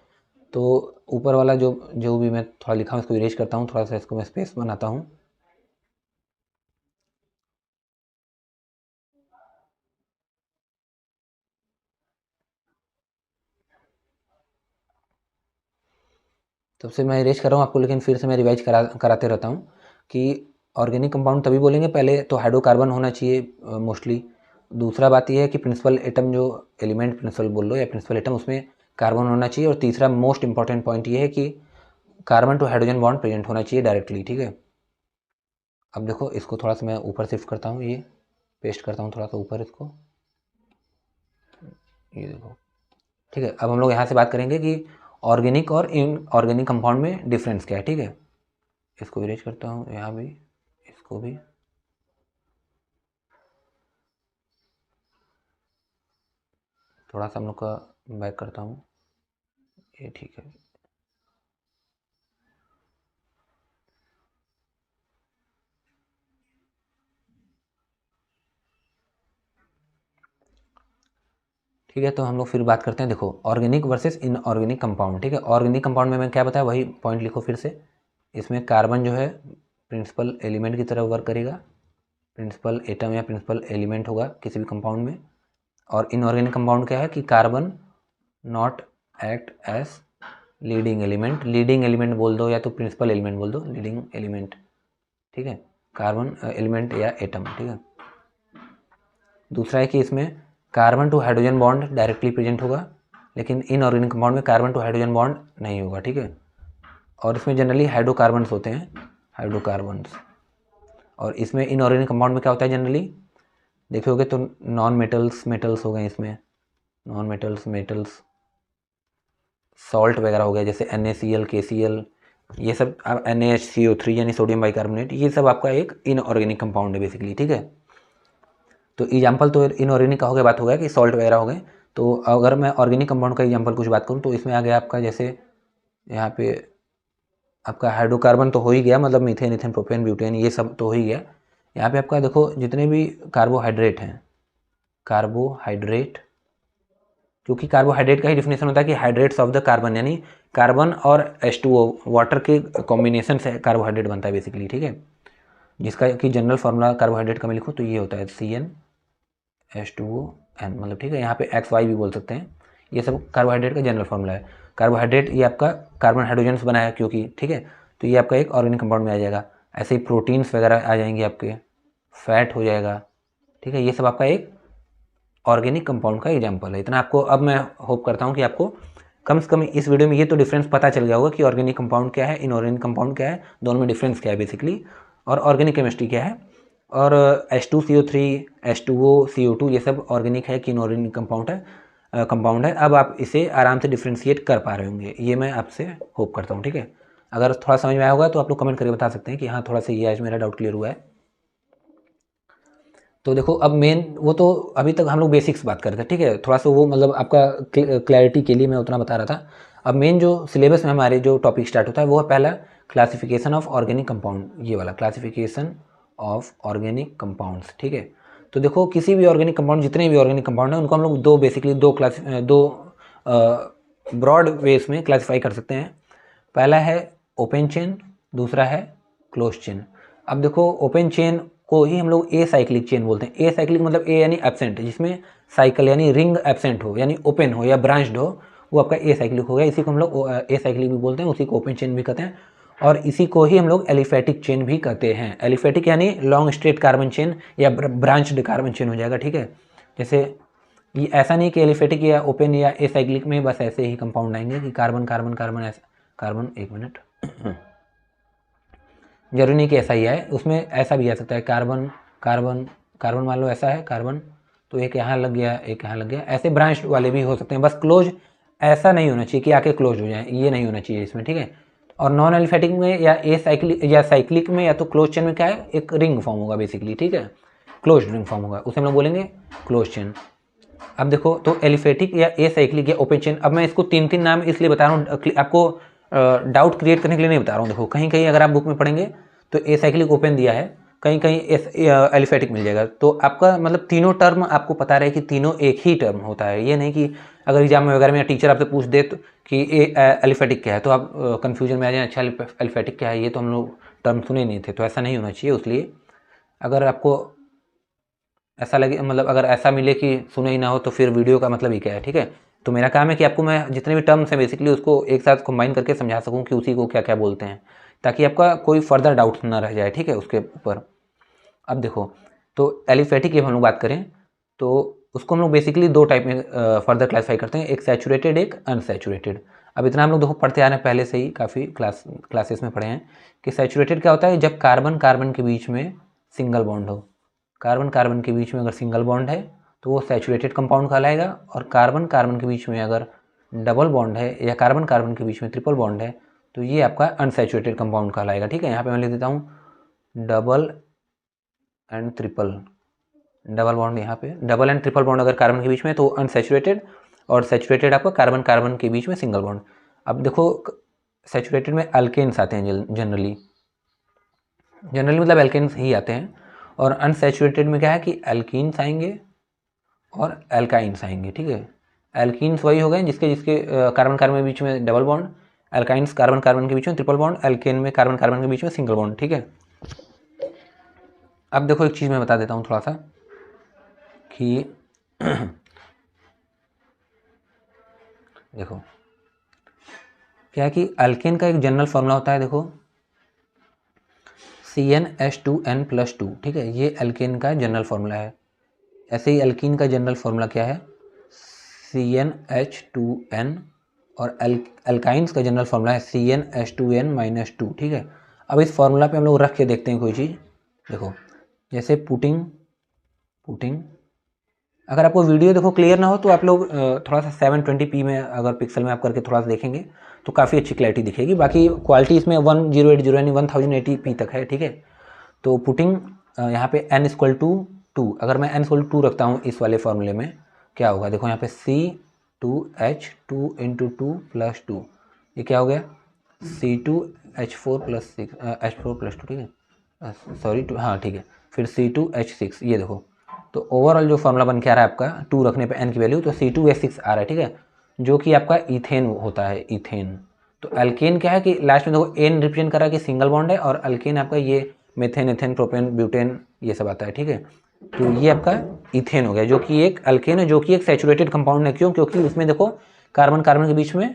तो ऊपर वाला जो जो भी मैं थोड़ा लिखा हूँ इसको इरेज करता हूँ, थोड़ा सा इसको मैं स्पेस बनाता हूँ। तब से मैं इरेज कर रहा हूँ आपको, लेकिन फिर से मैं रिवाइज कराते रहता हूँ कि ऑर्गेनिक कंपाउंड तभी बोलेंगे, पहले तो हाइड्रोकार्बन होना चाहिए मोस्टली। दूसरा बात यह है कि प्रिंसिपल एटम, जो एलिमेंट प्रिंसिपल बोल लो या प्रिंसिपल एटम, उसमें कार्बन होना चाहिए। और तीसरा मोस्ट इंपॉर्टेंट पॉइंट ये है कि carbon to hydrogen bond present होना चाहिए डायरेक्टली, ठीक है। अब देखो इसको थोड़ा सा मैं ऊपर शिफ्ट करता हूँ, ये पेस्ट करता हूँ थोड़ा सा ऊपर इसको, ये देखो, ठीक है। अब हम लोग यहाँ से बात करेंगे कि ऑर्गेनिक और इनऑर्गेनिक कंपाउंड में डिफरेंस क्या है, ठीक है। इसको इरेज करता हूँ, यहाँ भी, इसको भी, थोड़ा सा हम लोग का बैक करता हूँ, ये ठीक है। ठीक है, तो हम लोग फिर बात करते हैं, देखो ऑर्गेनिक वर्सेस इनऑर्गेनिक कंपाउंड, ठीक है। ऑर्गेनिक कंपाउंड में मैं क्या बताया, वही पॉइंट लिखो फिर से इसमें कार्बन जो है प्रिंसिपल एलिमेंट की तरह वर्क करेगा, प्रिंसिपल एटम या प्रिंसिपल एलिमेंट होगा किसी भी कंपाउंड में। और इनऑर्गेनिक कंपाउंड क्या है कि carbon not act as leading element, leading element बोल दो या तो प्रिंसिपल एलिमेंट बोल दो, लीडिंग एलिमेंट, ठीक है, कार्बन एलिमेंट या एटम, ठीक है। दूसरा है कि इसमें carbon to hydrogen bond directly present होगा, लेकिन इनऑर्गेनिक कंपाउंड में कार्बन टू हाइड्रोजन बॉन्ड नहीं होगा, ठीक है। और इसमें जनरली हाइड्रोकार्बन्स होते हैं, हाइड्रोकार्बन्स। और इसमें इनऑर्गेनिक कंपाउंड में क्या होता है जनरली देखे होगे तो नॉन मेटल्स, मेटल्स हो गए इसमें, नॉन मेटल्स, मेटल्स, सॉल्ट वगैरह हो गया जैसे NaCl, KCl, ये सब NaHCO3 यानी सोडियम बाइकार्बोनेट, ये सब आपका एक इनऑर्गेनिक कंपाउंड है बेसिकली, ठीक है। तो एग्जाम्पल तो इनऑर्गेनिक का हो गया, बात हो गया कि सॉल्ट वगैरह हो गए। तो अगर मैं ऑर्गेनिक कंपाउंड का एग्जाम्पल कुछ बात करूँ तो इसमें आ गया आपका जैसे यहाँ पे आपका हाइड्रोकार्बन तो हो ही गया, मतलब मीथेन, इथेन, प्रोपेन, ब्यूटेन, ये सब तो हो ही गया। यहाँ पे आपका देखो जितने भी कार्बोहाइड्रेट हैं, कार्बोहाइड्रेट, क्योंकि कार्बोहाइड्रेट का ही डिफिनेशन होता है कि हाइड्रेट्स ऑफ द कार्बन, यानी कार्बन और H2O वाटर के कॉम्बिनेशन से कार्बोहाइड्रेट बनता है बेसिकली, ठीक है। जिसका कि जनरल फार्मूला कार्बोहाइड्रेट का मैं लिखूँ तो ये होता है CnH2ON, मतलब ठीक है, यहाँ पे XY भी बोल सकते हैं। ये सब कार्बोहाइड्रेट का जनरल फार्मूला है। कार्बोहाइड्रेट ये आपका कार्बन हाइड्रोजन से बना है क्योंकि, ठीक है, तो ये आपका एक ऑर्गेनिक कंपाउंड में आ जाएगा। ऐसे ही प्रोटीन्स वगैरह आ जाएंगे आपके, फैट हो जाएगा, ठीक है। ये सब आपका एक ऑर्गेनिक कंपाउंड का एग्जाम्पल है। इतना आपको अब मैं होप करता हूँ कि आपको कम से कम इस वीडियो में ये तो डिफरेंस पता चल गया होगा कि ऑर्गेनिक कंपाउंड क्या है, इनऑर्गेनिक कंपाउंड क्या है, दोनों में डिफरेंस क्या है बेसिकली, और ऑर्गेनिक केमिस्ट्री क्या है। और H2CO3, H2O, CO2 ये सब ऑर्गेनिक है कि इनऑर्गेनिक कंपाउंड है। अब आप इसे आराम से डिफ्रेंशिएट कर पा रहे होंगे, ये मैं आपसे होप करता हूँ, ठीक है। अगर थोड़ा समझ में आया होगा तो आप लोग कमेंट करके बता सकते हैं कि हाँ थोड़ा सा ये आज मेरा डाउट क्लियर हुआ है। तो देखो अब मेन वो तो अभी तक हम लोग बेसिक्स बात कर रहे थे, ठीक है, थोड़ा सा वो मतलब आपका क्लैरिटी के लिए मैं उतना बता रहा था। अब मेन जो सिलेबस में हमारे जो टॉपिक स्टार्ट होता है वो है पहला क्लासिफिकेशन ऑफ ऑर्गेनिक कंपाउंड, ये वाला क्लासिफिकेशन ऑफ ऑर्गेनिक कंपाउंड्स, ठीक है। तो देखो किसी भी ऑर्गेनिक कंपाउंड, जितने भी ऑर्गेनिक कंपाउंड हैं उनको हम लोग दो ब्रॉड वेज में क्लासीफाई कर सकते हैं। पहला है ओपन चेन, दूसरा है क्लोज चेन। अब देखो ओपन चेन को ही हम लोग ए साइक्लिक चेन बोलते हैं। ए साइक्लिक मतलब ए यानी एब्सेंट, जिसमें साइकिल यानी रिंग एब्सेंट हो, यानी ओपन हो या ब्रांच्ड हो, वो आपका ए साइक्लिक हो गया। इसी को हम लोग ए साइक्लिक भी बोलते हैं, उसी को ओपन चेन भी कहते हैं। और इसी को ही हम लोग एलिफेटिक चेन भी कहते हैं। एलिफेटिक यानी लॉन्ग स्ट्रेट कार्बन चेन या ब्रांच्ड कार्बन चेन हो जाएगा, ठीक है। जैसे ये ऐसा नहीं कि एलिफेटिक या ओपन या ए साइक्लिक में बस ऐसे ही कंपाउंड आएंगे कि कार्बन कार्बन कार्बन ऐसा कार्बन, एक मिनट, जरूरी नहीं कि ऐसा ही आए, उसमें ऐसा भी आ सकता है कार्बन कार्बन कार्बन, मान लो ऐसा है कार्बन तो एक यहाँ लग गया, एक यहाँ लग गया, ऐसे ब्रांच वाले भी हो सकते हैं। बस क्लोज ऐसा नहीं होना चाहिए कि आके क्लोज हो जाए, ये नहीं होना चाहिए इसमें, ठीक है। और नॉन एलिफेटिक में या ए साइक्लिक या साइक्लिक में या तो क्लोज चेन में क्या है, एक रिंग फॉर्म होगा बेसिकली, ठीक है, क्लोज रिंग फॉर्म होगा, उसे हम लोग बोलेंगे क्लोज चेन। अब देखो तो एलिफेटिक या ए साइक्लिक या ओपन चेन, अब मैं इसको तीन तीन नाम इसलिए बता रहा हूँ, आपको डाउट क्रिएट करने के लिए नहीं बता रहा हूँ। देखो कहीं कहीं अगर आप बुक में पढ़ेंगे तो ए साइक्लिक ओपन दिया है, कहीं कहीं एलिफेटिक मिल जाएगा। तो आपका मतलब तीनों टर्म आपको पता रहे कि तीनों एक ही टर्म होता है। ये नहीं कि अगर एग्जाम में वगैरह में टीचर आपसे पूछ दे तो कि एलिफेटिक क्या है तो आप कन्फ्यूजन में आ जाए, अच्छा एलिफेटिक क्या है, ये तो हम लोग टर्म सुने नहीं थे। तो ऐसा नहीं होना चाहिए। इसलिए अगर आपको ऐसा लगे, मतलब अगर ऐसा मिले कि सुने ही ना हो तो फिर वीडियो का मतलब ही क्या है, ठीक है। तो मेरा काम है कि आपको मैं जितने भी टर्म्स हैं बेसिकली उसको एक साथ कंबाइन करके समझा सकूं कि उसी को क्या क्या बोलते हैं, ताकि आपका कोई फर्दर डाउट ना रह जाए, ठीक है, उसके ऊपर। अब देखो तो एलिफेटिक की हम लोग बात करें तो उसको हम लोग बेसिकली दो टाइप में फर्दर क्लासीफाई करते हैं, एक सैचुरेटेड, एक अनसैचुरेटेड। अब इतना हम लोग देखो पढ़ते आ रहे हैं पहले से ही, काफ़ी क्लासेस में पढ़े हैं कि सैचुरेटेड क्या होता है, जब कार्बन कार्बन के बीच में सिंगल बॉन्ड हो, कार्बन कार्बन के बीच में अगर सिंगल बॉन्ड है तो वो सैचुरेटेड कंपाउंड कहलाएगा। और कार्बन कार्बन के बीच में अगर डबल बॉन्ड है या कार्बन कार्बन के बीच में ट्रिपल बॉन्ड है तो ये आपका अनसैचुरेटेड कंपाउंड कहलाएगा, ठीक है। यहाँ पे मैं लिख देता हूँ double and triple, double bond, यहाँ पे डबल एंड ट्रिपल बॉन्ड अगर कार्बन के बीच में तो अनसैचुरेटेड, और सैचुरेटेड आपका कार्बन कार्बन के बीच में सिंगल बॉन्ड। अब देखो सैचुरेटेड में अल्केन्स आते हैं जनरली मतलब एल्केन्स ही आते हैं। और अनसैचुरेटेड में क्या है कि एल्कीन्स आएंगे और एल्काइंस आएंगे, ठीक है। एल्कीन्स वही हो गए जिसके जिसके कार्बन कार्बन के बीच में double bond, alkynes carbon carbon के बीच में ट्रिपल बॉन्ड, एल्केन में कार्बन कार्बन के बीच में सिंगल बॉन्ड, ठीक है। अब देखो एक चीज़ मैं बता देता हूँ थोड़ा सा कि देखो क्या है कि अल्केन का एक जनरल फॉर्मूला होता है, देखो CnH2n+2, ठीक है, ये अल्केन का जनरल फार्मूला है। ऐसे ही अल्कीन का जनरल फार्मूला क्या है, CnH2n, और अल्काइंस का जनरल फार्मूला है CnH2n-2, ठीक है। अब इस फार्मूला पे हम लोग रख के देखते हैं कोई चीज़। देखो जैसे पुटिंग अगर आपको वीडियो देखो क्लियर ना हो तो आप लोग थोड़ा सा 720p में अगर पिक्सल में आप करके थोड़ा सा देखेंगे तो काफ़ी अच्छी क्लैरिटी दिखेगी। बाकी क्वालिटी इसमें 1080 यानी 1080p तक है, ठीक है। तो पुटिंग यहाँ पे n=2, अगर मैं n=2 रखता हूँ इस वाले फॉर्मूले में, क्या होगा, देखो यहाँ पे C2H2 × 2 + 2, ये क्या हो गया C2H4+6H4+2, ठीक है, सॉरी हाँ ठीक है, फिर C2H6, ये देखो। तो ओवरऑल जो फार्मूला बन के आ रहा है आपका 2 रखने पे n की वैल्यू, तो C2H6 आ रहा है, ठीक है, जो कि आपका इथेन होता है, इथेन। तो अल्केन क्या है कि लास्ट में देखो n रिप्रेजेंट कर रहा है कि सिंगल बॉन्ड है, और अल्केन आपका ये मेथेन, एथेन, प्रोपेन, ब्यूटेन ये सब आता है, ठीक है। तो ये आपका इथेन हो गया, जो कि एक अल्केन है, जो कि एक सैचुरेटेड कंपाउंड है। क्यों? क्योंकि इसमें देखो कार्बन कार्बन के बीच में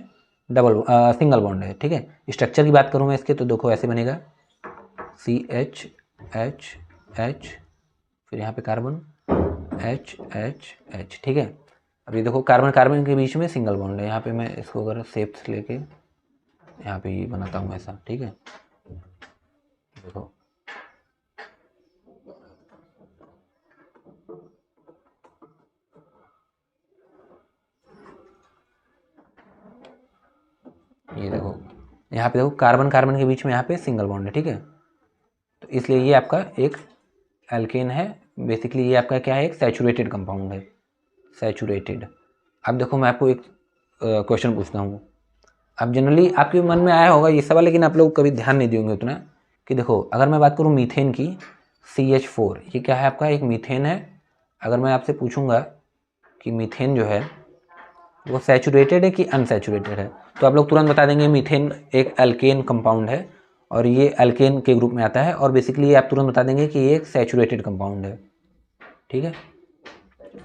सिंगल बॉन्ड है, ठीक है। स्ट्रक्चर की बात करूँ मैं इसके, तो देखो ऐसे बनेगा CH, फिर यहाँ पे कार्बन H, ठीक है। अब ये देखो कार्बन कार्बन के बीच में सिंगल बॉन्ड है। यहाँ पे मैं इसको अगर शेप से लेके यहाँ पे ये बनाता हूँ ऐसा, ठीक है। देखो ये देखो यहाँ पे देखो कार्बन कार्बन के बीच में यहाँ पे सिंगल बॉन्ड है, ठीक है। तो इसलिए ये आपका एक एल्केन है। बेसिकली ये आपका क्या है, एक सैचुरेटेड कंपाउंड है, सैचुरेटेड। अब देखो मैं आपको एक क्वेश्चन पूछता हूँ। अब जनरली आपके मन में आया होगा ये सवाल, लेकिन आप लोग कभी ध्यान नहीं देंगे उतना, कि देखो अगर मैं बात करूँ मीथेन की, CH4, ये क्या है आपका, एक मीथेन है। अगर मैं आपसे पूछूंगा कि मीथेन जो है वो सैचुरेटेड है कि अनसैचुरेटेड है, तो आप लोग तुरंत बता देंगे मीथेन एक अल्केन कंपाउंड है और ये अल्केन के ग्रुप में आता है, और बेसिकली आप तुरंत बता देंगे कि ये एक सैचुरेटेड कंपाउंड है, ठीक है,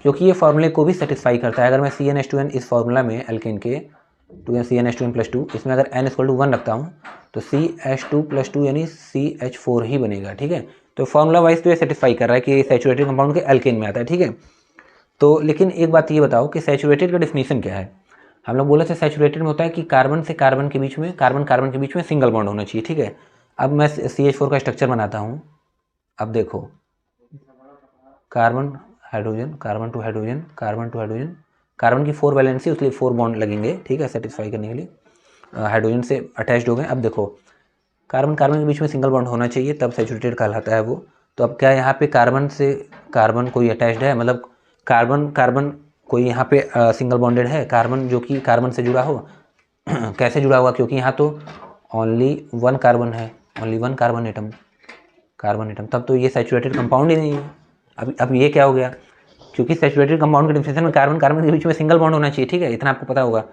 क्योंकि ये फार्मूले को भी सेटिस्फाई करता है। अगर मैं CnH2n इस फार्मूला में अल्केन के CnH2n+2, इसमें अगर n=1 रखता हूँ तो CH2+2 यानी CH4 ही बनेगा, ठीक है। तो फार्मूला वाइज तो ये सेटिस्फाई कर रहा है कि ये सैचुरेटेड कंपाउंड के अल्केन में आता है, ठीक है। तो लेकिन एक बात ये बताओ कि सैचुरेटेड का डेफिनेशन क्या है। हम लोग बोले थे सैचुरेटेड में होता है कि कार्बन से कार्बन के बीच में, कार्बन कार्बन के बीच में सिंगल बॉन्ड होना चाहिए, ठीक है। अब मैं CH4 का स्ट्रक्चर बनाता हूँ। अब देखो carbon hydrogen, carbon to hydrogen, carbon to hydrogen, carbon की 4 वैलेंसी, उसके लिए 4 बॉन्ड लगेंगे, ठीक है, सेटिस्फाई करने के लिए हाइड्रोजन से अटैच्ड हो गए। अब देखो कार्बन कार्बन के बीच में सिंगल बॉन्ड होना चाहिए, तब सैचुरेटेड कहलाता है वो। तो अब क्या यहाँ पे कार्बन से कार्बन कोई अटैच्ड है, मतलब कार्बन कार्बन कोई यहाँ पे सिंगल बॉन्डेड है, कार्बन जो कि कार्बन से जुड़ा हो कैसे जुड़ा हुआ, क्योंकि यहाँ तो ओनली 1 कार्बन है, ओनली 1 कार्बन एटम, तब तो ये सैचुरेटेड कंपाउंड ही नहीं है। अब ये क्या हो गया, क्योंकि सैचुरेटेड कंपाउंड के डेफिनेशन में कार्बन कार्बन के बीच में सिंगल बॉन्ड होना चाहिए, ठीक है, इतना आपको पता होगा।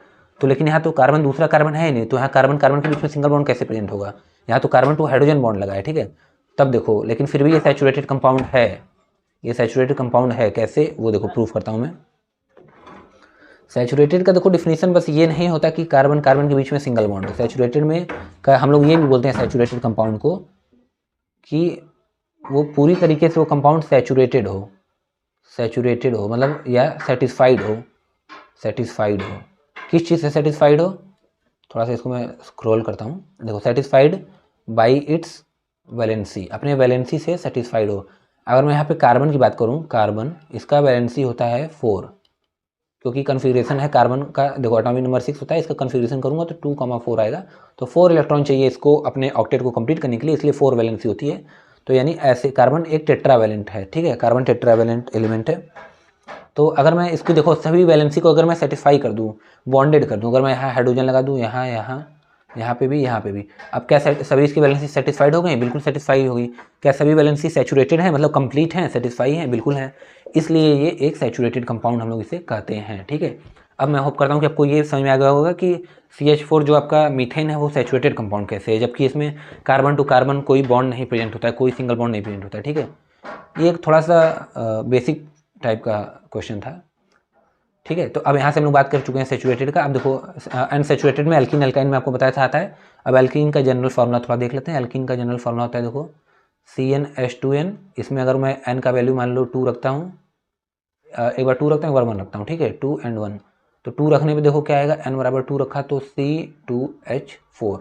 तो लेकिन यहाँ तो कार्बन दूसरा कार्बन है ही नहीं, तो यहाँ कार्बन कार्बन के बीच में सिंगल बॉन्ड कैसे प्रेजेंट होगा। यहाँ तो कार्बन टू हाइड्रोजन बॉन्ड लगा है, ठीक है। तब देखो, लेकिन फिर भी ये सैचुरेटेड कंपाउंड है, ये सैचुरेटेड कंपाउंड है, कैसे वो देखो प्रूफ करता हूँ मैं। सैचुरेटेड का देखो डिफिनीशन बस ये नहीं होता कि कार्बन कार्बन के बीच में सिंगल बॉन्ड है। सैचुरेटेड में हम लोग ये भी बोलते हैं सैचुरेटेड कंपाउंड को कि वो पूरी तरीके से वो कंपाउंड सैचुरेटेड हो मतलब, या सेटिस्फाइड हो। किस चीज़ से सेटिस्फाइड हो, थोड़ा सा इसको मैं स्क्रॉल करता हूँ। देखो सेटिस्फाइड बाई इट्स वैलेंसी, अपने वैलेंसी से सेटिस्फाइड हो। अगर मैं यहाँ पे कार्बन की बात करूँ, कार्बन इसका वैलेंसी होता है 4, क्योंकि कन्फिग्रेशन है कार्बन का, देखो एटॉमिक नंबर 6 होता है, इसका कन्फिग्रेशन करूँगा तो 2,4 आएगा, तो 4 इलेक्ट्रॉन चाहिए इसको अपने ऑक्टेट को कंप्लीट करने के लिए, इसलिए 4 वैलेंसी होती है। तो यानी ऐसे कार्बन एक टेट्रावैलेंट है, ठीक है, कार्बन टेट्रावैलेंट एलिमेंट है। तो अगर मैं इसको देखो सभी वैलेंसी को अगर मैं सेटिस्फाई कर दूँ, बॉन्डेड कर दूँ, अगर मैं यहाँ हाइड्रोजन लगा दूँ, यहाँ पे भी, अब क्या सभी इसकी वैलेंसी सेटिस्फाइड हो गई, बिल्कुल सेटिस्फाई होगी। क्या सभी वैलेंसी सेचुरेटेड है, मतलब कंप्लीट हैं, सेटिस्फाई हैं, बिल्कुल हैं, इसलिए ये एक सैचुरेटेड कंपाउंड हम लोग इसे कहते हैं, ठीक है। अब मैं होप करता हूँ कि आपको ये समझ में आ गया होगा कि CH4 जो आपका मीथेन है वो सैचुरेटेड कंपाउंड कैसे है, जबकि इसमें कार्बन टू कार्बन कोई बॉन्ड नहीं प्रेजेंट होता है, कोई सिंगल बॉन्ड नहीं प्रेजेंट होता है। ठीक है, ये एक थोड़ा सा बेसिक टाइप का क्वेश्चन था। ठीक है, तो अब यहाँ से हम लोग बात कर चुके हैं सैचुरेटेड का। अब देखो अनसैचुरेटेड में एल्कीन अल्काइन में आपको बताया था आता है। अब एल्कीन का जनरल फार्मूला थोड़ा देख लेते हैं। एल्कीन का जनरल फार्मूला होता है देखो CnH2n। इसमें अगर मैं n का वैल्यू मान लो 2 रखता हूँ, एक बार 2 रखता हूँ, एक बार 1 रखता हूँ। ठीक है, 2 and 1, तो 2 रखने पे देखो क्या आएगा, n बराबर 2 रखा तो C2H4।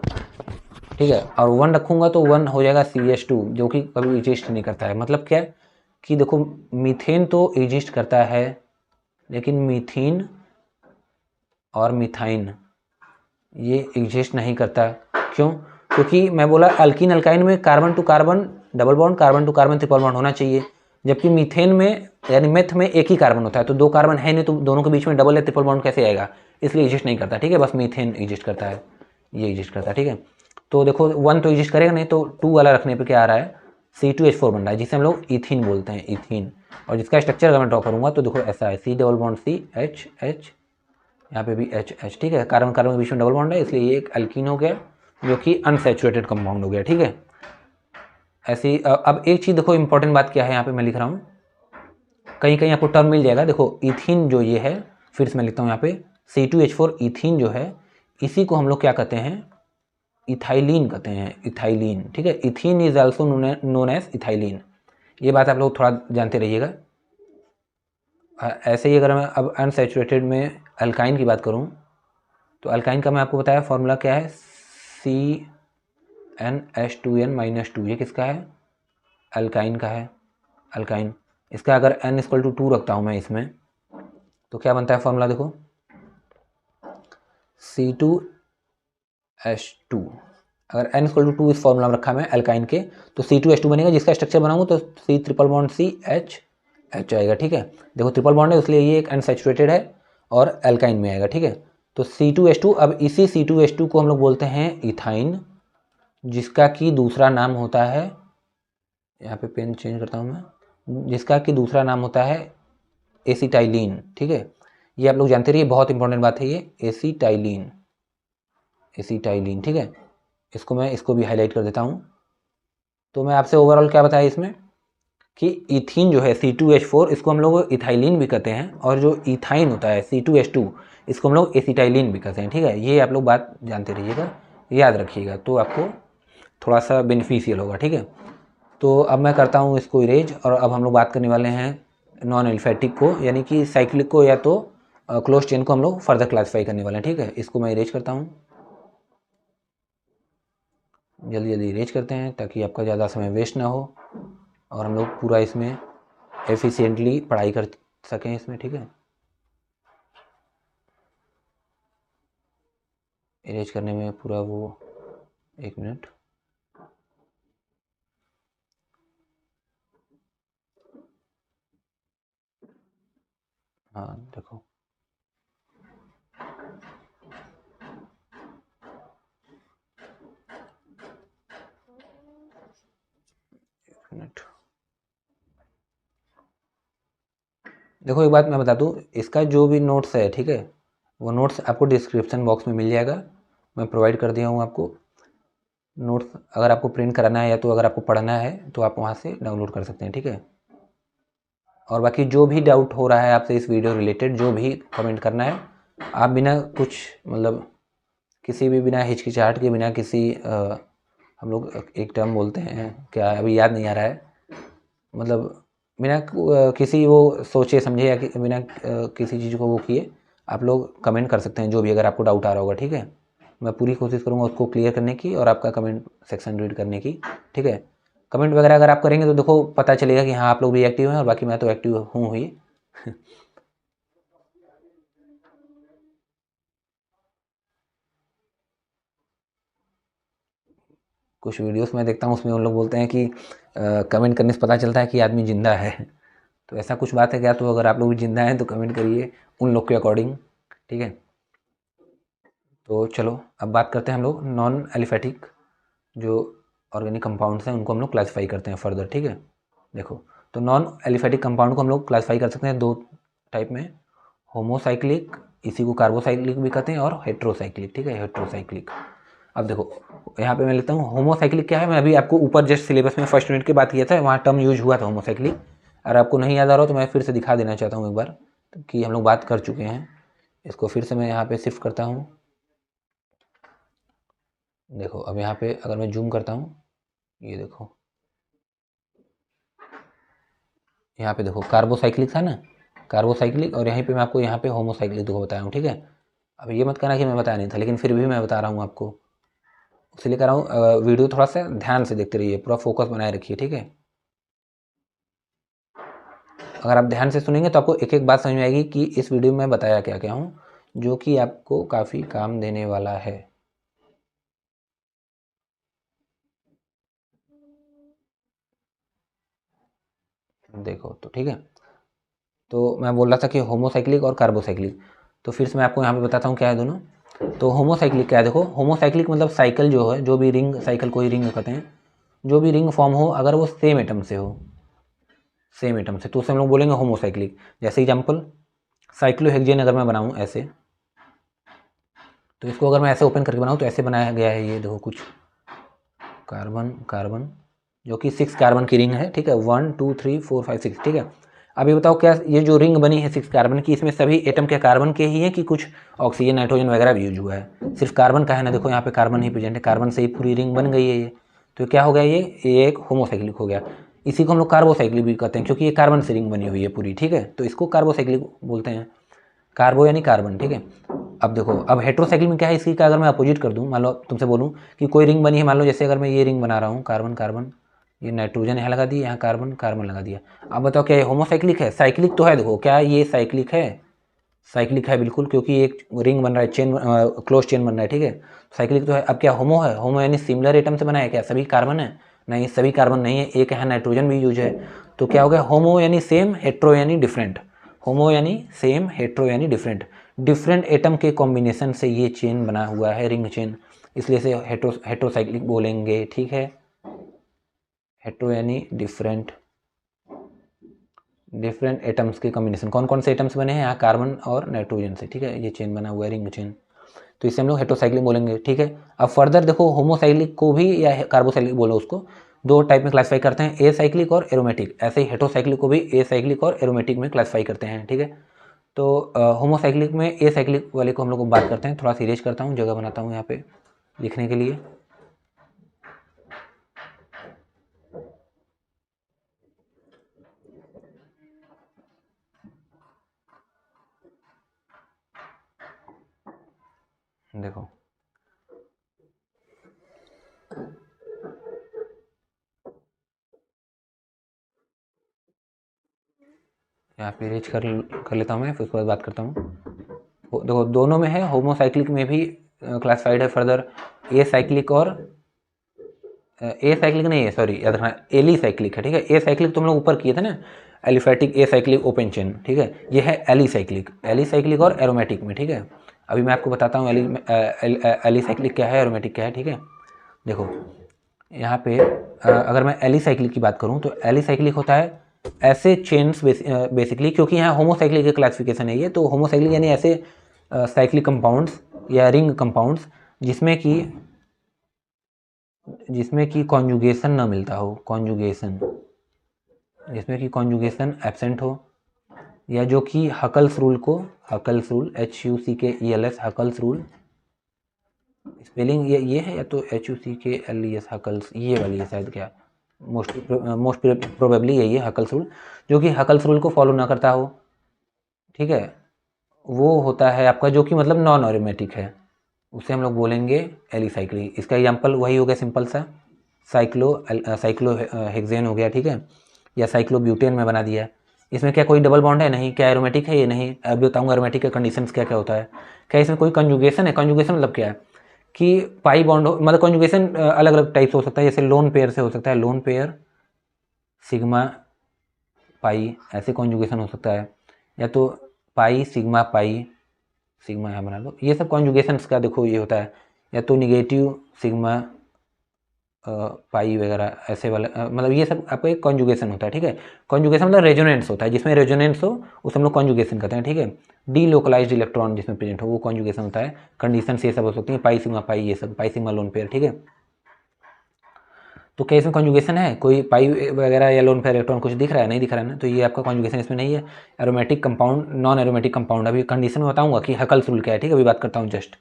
ठीक है, और 1 रखूँगा तो 1 हो जाएगा CH2, जो कि कभी एग्जिस्ट नहीं करता है। मतलब क्या कि देखो मीथेन तो एग्जिस्ट करता है, लेकिन मीथेन और मिथाइन ये एग्जिस्ट नहीं करता। क्यों? क्योंकि मैं बोला अल्कीन अल्काइन में carbon to carbon double bond, carbon to carbon triple bond होना चाहिए, जबकि मीथेन में यानी मेथ में एक ही कार्बन होता है, तो 2 कार्बन है नहीं, तो दोनों के बीच में डबल या ट्रिपल बॉन्ड कैसे आएगा, इसलिए एग्जिस्ट नहीं करता। ठीक है, बस मीथेन एग्जिस्ट करता है, ये एग्जिस्ट करता है। ठीक है, तो देखो 1 तो एग्जिस्ट करेगा नहीं, तो 2 वाला रखने पर क्या आ रहा है, C2H4 बन रहा है, जिसे हम लोग इथीन बोलते हैं, इथीन। और जिसका स्ट्रक्चर अगर मैं ड्रॉ करूँगा तो देखो ऐसा है, C double bond C H H, यहाँ पे भी H H। ठीक है, कार्बन कार्बन के बीच में डबल बॉन्ड है, इसलिए ये एक अल्कीन हो गया, जो कि अनसैचुरेटेड कंपाउंड हो गया। ठीक है, ऐसी अब एक चीज़ देखो इंपॉर्टेंट बात क्या है, यहाँ पे मैं लिख रहा हूँ, कहीं कहीं आपको टर्म मिल जाएगा। देखो इथीन जो ये है, फिर से मैं लिखता हूँ यहाँ पे C2H4 इथीन जो है, इसी को हम लोग क्या कहते हैं, इथाइलिन कहते हैं, इथाइलिन। ठीक है, ethene is also known as ethylene. ये बात आप लोग थोड़ा जानते रहिएगा। ऐसे ही अगर मैं अब अनसैचुरेटेड में अल्काइन की बात करूँ, तो अल्काइन का मैं आपको बताया फॉर्मूला क्या है, CnH2n-2। ये किसका है, अल्काइन का है, अल्काइन। इसका अगर n=2 रखता हूँ मैं इसमें, तो क्या बनता है फॉर्मूला देखो, C2H2। अगर n=2 इस फॉर्मूला में रखा मैं अल्काइन के, तो C2H2 बनेगा, जिसका स्ट्रक्चर बनाऊँ तो C triple bond CH H आएगा। ठीक है, देखो ट्रिपल बॉन्ड है, इसलिए ये एक अनसैचुरेटेड है और अल्काइन में आएगा। ठीक है, तो C2H2, अब इसी C2H2 को हम लोग बोलते हैं इथाइन, जिसका कि दूसरा नाम होता है, यहाँ पे पेन चेंज करता हूँ मैं, जिसका कि दूसरा नाम होता है एसिटाइलिन। ठीक है, ये आप लोग जानते रहिए, बहुत इंपॉर्टेंट बात है ये, एसिटाइलिन, एसिटाइलिन। ठीक है, इसको भी हाईलाइट कर देता हूँ। तो मैं आपसे ओवरऑल क्या बताया इसमें कि इथीन जो है C2H4, इसको हम लोग इथाइलिन भी कहते हैं, और जो इथाइन होता है C2H2, इसको हम लोग एसिटाइलिन भी कहते हैं। ठीक है, ये आप लोग बात जानते रहिएगा, याद रखिएगा, तो आपको थोड़ा सा बेनिफिशियल होगा। ठीक है, तो अब मैं करता हूँ इसको इरेज, और अब हम लोग बात करने वाले हैं नॉन एलिफेटिक को, यानी कि साइक्लिक को या तो क्लोज चेन को हम लोग फर्दर क्लासीफाई करने वाले हैं। ठीक है, इसको मैं इरेज करता हूँ, जल्दी जल्दी इरेज करते हैं ताकि आपका ज़्यादा समय वेस्ट ना हो और हम लोग पूरा इसमें एफिशिएंटली पढ़ाई कर सकें इसमें। ठीक है, इरेज करने में पूरा वो 1 मिनट। हाँ देखो, मिनट। देखो एक बात मैं बता दूँ, इसका जो भी नोट्स है, ठीक है, वो नोट्स आपको डिस्क्रिप्शन बॉक्स में मिल जाएगा, मैं प्रोवाइड कर दिया हूँ आपको नोट्स। अगर आपको प्रिंट कराना है या तो अगर आपको पढ़ना है तो आप वहाँ से डाउनलोड कर सकते हैं। ठीक है, और बाकी जो भी डाउट हो रहा है आपसे इस वीडियो रिलेटेड, जो भी कमेंट करना है, आप बिना कुछ मतलब किसी भी बिना हिचकिचाहट के, बिना किसी हम लोग एक टर्म बोलते हैं, क्या अभी याद नहीं आ रहा है, मतलब बिना किसी वो सोचे समझे या बिना किसी चीज़ को वो किए, आप लोग कमेंट कर सकते हैं जो भी, अगर आपको डाउट आ रहा होगा। ठीक है, मैं पूरी कोशिश करूँगा उसको क्लियर करने की और आपका कमेंट सेक्शन रीड करने की। ठीक है, कमेंट वगैरह अगर आप करेंगे तो देखो पता चलेगा कि हाँ आप लोग भी एक्टिव हैं, और बाकी मैं तो एक्टिव हूँ ही। कुछ वीडियोस में देखता हूँ उसमें उन लोग बोलते हैं कि कमेंट करने से पता चलता है कि आदमी जिंदा है, तो ऐसा कुछ बात है क्या? तो अगर आप लोग जिंदा हैं तो कमेंट करिए उन लोग के अकॉर्डिंग। ठीक है, तो चलो अब बात करते हैं हम लोग नॉन एलिफेटिक जो ऑर्गेनिक कंपाउंड्स हैं, उनको हम लोग क्लासीफाई करते हैं फर्दर। ठीक है, देखो तो नॉन एलिफेटिक कंपाउंड को हम लोग क्लासीफाई कर सकते हैं 2 टाइप में, होमोसाइक्लिक, इसी को कार्बोसाइक्लिक भी कहते हैं, और हेट्रोसाइक्लिक, ठीक है, हेट्रोसाइक्लिक। अब देखो यहाँ पे मैं लेता हूँ होमोसाइक्लिक क्या है, मैं अभी आपको ऊपर जस्ट सिलेबस में फर्स्ट यूनिट की बात किया था, वहाँ टर्म यूज हुआ था होमोसाइक्लिक। अगर आपको नहीं याद आ रहा हो तो मैं फिर से दिखा देना चाहता हूँ एक बार कि हम लोग बात कर चुके हैं। इसको फिर से मैं यहाँ पे शिफ्ट करता हूँ। देखो अब यहाँ पे अगर मैं जूम करता हूँ, ये देखो यहाँ पे देखो कार्बोसाइक्लिक था ना, कार्बोसाइक्लिक, और यहीं पे मैं आपको यहाँ पे होमोसाइक्लिक को बताया हूँ, ठीक है। अब ये मत कहना कि मैं बताया नहीं था, लेकिन फिर भी मैं बता रहा हूँ आपको, इसलिए कह रहा हूँ वीडियो थोड़ा सा ध्यान से देखते रहिए, पूरा फोकस बनाए रखिए, ठीक है। अगर आप ध्यान से सुनेंगे तो आपको एक एक बात समझ में आएगी कि इस वीडियो में बताया क्या क्या हूँ, जो कि आपको काफ़ी काम देने वाला है। देखो तो ठीक है, तो मैं बोल रहा था कि होमोसाइक्लिक और कार्बोसाइक्लिक, तो फिर से मैं आपको यहाँ पे बताता हूँ क्या है दोनों। तो होमोसाइक्लिक क्या है, देखो होमोसाइक्लिक मतलब साइकिल जो है, जो भी रिंग, साइकिल कोई रिंग कहते हैं, जो भी रिंग फॉर्म हो अगर वो सेम एटम से हो, सेम एटम से, तो उसे हम लोग बोलेंगे होमोसाइक्लिक। जैसे एग्जाम्पल, साइक्लोहेक्सेन अगर मैं बनाऊँ ऐसे, तो इसको अगर मैं ऐसे ओपन करके बनाऊँ तो ऐसे बनाया गया है, ये देखो कुछ कार्बन कार्बन, जो कि 6 कार्बन की रिंग है, ठीक है, 1 2 3 4 5 6, ठीक है। अब ये बताओ क्या ये जो रिंग बनी है 6 कार्बन की, इसमें सभी एटम के कार्बन के ही हैं कि कुछ ऑक्सीजन नाइट्रोजन वगैरह भी यूज हुआ है? सिर्फ कार्बन का है ना, देखो यहाँ पे कार्बन ही प्रेजेंट है, कार्बन से ही पूरी रिंग बन गई है ये। तो क्या हो गया, ये एक होमोसाइक्लिक हो गया। इसी को हम लोग कार्बोसाइक्लिक भी कहते हैं, क्योंकि ये कार्बन से रिंग बनी हुई है पूरी, ठीक है, तो इसको कार्बोसाइक्लिक बोलते हैं। कार्बो यानी कार्बन, ठीक है। अब देखो, अब हेट्रोसाइक्लिक में क्या है, इसकी का अगर मैं अपोजिट कर दूं, मान लो तुमसे बोलूं कि कोई रिंग बनी है, मान लो जैसे अगर मैं ये रिंग बना रहा हूँ, कार्बन कार्बन, ये नाइट्रोजन यहाँ लगा दिया, यहाँ कार्बन कार्बन लगा दिया। अब बताओ क्या ये होमोसाइक्लिक है? साइक्लिक तो है, देखो क्या ये साइक्लिक है? साइक्लिक है बिल्कुल, क्योंकि एक रिंग बन रहा है, चेन, क्लोज चेन बन रहा है, ठीक है, साइक्लिक तो है। अब क्या होमो है? होमो यानी सिमिलर एटम से बना है क्या? सभी कार्बन है? नहीं, सभी कार्बन नहीं है, एक यहाँ नाइट्रोजन भी यूज है। तो क्या हो गया, होमो यानी सेम, हेट्रो यानी डिफरेंट। होमो यानी सेम, हेट्रो यानी डिफरेंट। डिफरेंट एटम के कॉम्बिनेशन से ये चेन बना हुआ है, रिंग चेन, इसलिए से हेट्रोसाइक्लिक बोलेंगे, ठीक है। हेट्रो यानी डिफरेंट, डिफरेंट एटम्स के कॉम्बिनेशन। कौन कौन से एटम्स बने हैं? यहाँ कार्बन और नाइट्रोजन से, ठीक है, ये चेन बना हुआ है, रिंग चेन, तो इसे हम लोग हेट्रोसाइक्लिक बोलेंगे, ठीक है। अब फर्दर देखो, होमोसाइक्लिक को भी या कार्बोसाइक्लिक बोलो, उसको दो टाइप में क्लासीफाई करते हैं, ए साइक्लिक और एरोमेटिक। ऐसे ही हेट्रोसाइक्लिक को भी ए साइक्लिक और एरोमेटिक में क्लासीफाई करते हैं, ठीक है। तो होमोसाइक्लिक में ए साइक्लिक वाले को हम लोग बात करते हैं। थोड़ा सा इरेज करता हूँ, जगह बनाता हूँ यहाँ पे लिखने के लिए। देखो यहाँ पे इरेज कर लेता हूँ मैं, फिर उसके बाद बात करता हूँ। देखो दोनों में है, होमोसाइक्लिक में भी क्लासिफाइड है फर्दर ए साइक्लिक और ए साइक्लिक नहीं है, सॉरी याद रखना, एली साइक्लिक है, ठीक है। ए साइक्लिक तुम लोग ऊपर किए थे ना, aliphatic, a cyclic, open chain, ठीक है। ये है एली साइक्लिक, एली साइक्लिक और एरोमेटिक में, ठीक है। अभी मैं आपको बताता हूँ एली साइक्लिक क्या है, एरोमेटिक क्या है, ठीक है। देखो यहाँ पे अगर मैं एली साइक्लिक की बात करूँ तो एली साइक्लिक होता है ऐसे चेन्स बेसिकली, क्योंकि यहाँ होमोसाइक्लिक की क्लासिफिकेशन है ये, तो होमोसाइक्लिक यानी ऐसे साइक्लिक कंपाउंड्स या रिंग कंपाउंड्स जिसमें कि कॉन्जुगेशन ना मिलता हो, कॉन्जुगेशन, जिसमें कि कॉन्जुगेशन एब्सेंट हो, या जो कि हकल्स रूल को, Huckel's rule, HUCKELS, Huckel's rule, spelling ये है, या तो HUCKLES, हकल्स, ये वाली है शायद, क्या मोस्ट प्रोबेबली यही है हकल्स रूल, जो कि हकल्स रूल को फॉलो ना करता हो, ठीक है, वो होता है आपका जो कि मतलब नॉन एरोमेटिक है, उसे हम लोग बोलेंगे एलिसाइक्लिक। इसका एग्जांपल वही हो गया सिंपल सा, साइक्लो हेक्सेन हो गया, ठीक है, या साइक्लोब्यूटेन में बना दिया। इसमें क्या कोई डबल बॉन्ड है? नहीं। क्या एरोमेटिक है? ये नहीं। अभी बताऊंगा एरोमेटिक के कंडीशंस क्या क्या होता है। क्या इसमें कोई कंजुगेशन है? कंजुगेशन मतलब क्या है कि पाई बॉन्ड हो, मतलब कंजुगेशन अलग अलग टाइप से हो सकता है, जैसे लोन पेयर से हो सकता है, लोन पेयर, सिग्मा पाई, ऐसे कॉन्जुगेशन हो सकता है, या तो पाई सिग्मा पाई, सिग्मा यहाँ बना लो, ये सब कॉन्जुगेशंस का देखो ये होता है, या तो निगेटिव सिग्मा पाई वगैरह ऐसे वाला मतलब ये सब आपका एक कॉन्जुगेशन होता है, ठीक है। कॉन्जुगेशन मतलब रेजोनेंस होता है, जिसमें रेजोनेंस हो उसे हम लोग कॉन्जुगेशन कहते हैं, ठीक है। डी लोकलाइज्ड इलेक्ट्रॉन जिसमें प्रेजेंट हो वो कॉन्जुगेशन होता है। कंडीशन ये सब हो सकती है, पाई सिग्मा पाई, ये सब पाई सिग्मा लोन पेयर, ठीक है। तो क्या इसमें कॉन्जुगेशन है, कोई पाई वगैरह या लोन पेयर इलेक्ट्रॉन कुछ दिख रहा है, नहीं दिख रहा है ना, तो ये आपका कॉन्जुगेशन इसमें नहीं है। Aromatic compound, non aromatic compound, अभी कंडीशन में बताऊंगा कि हकल्स रूल क्या है, ठीक है, अभी बात करता हूँ जस्ट।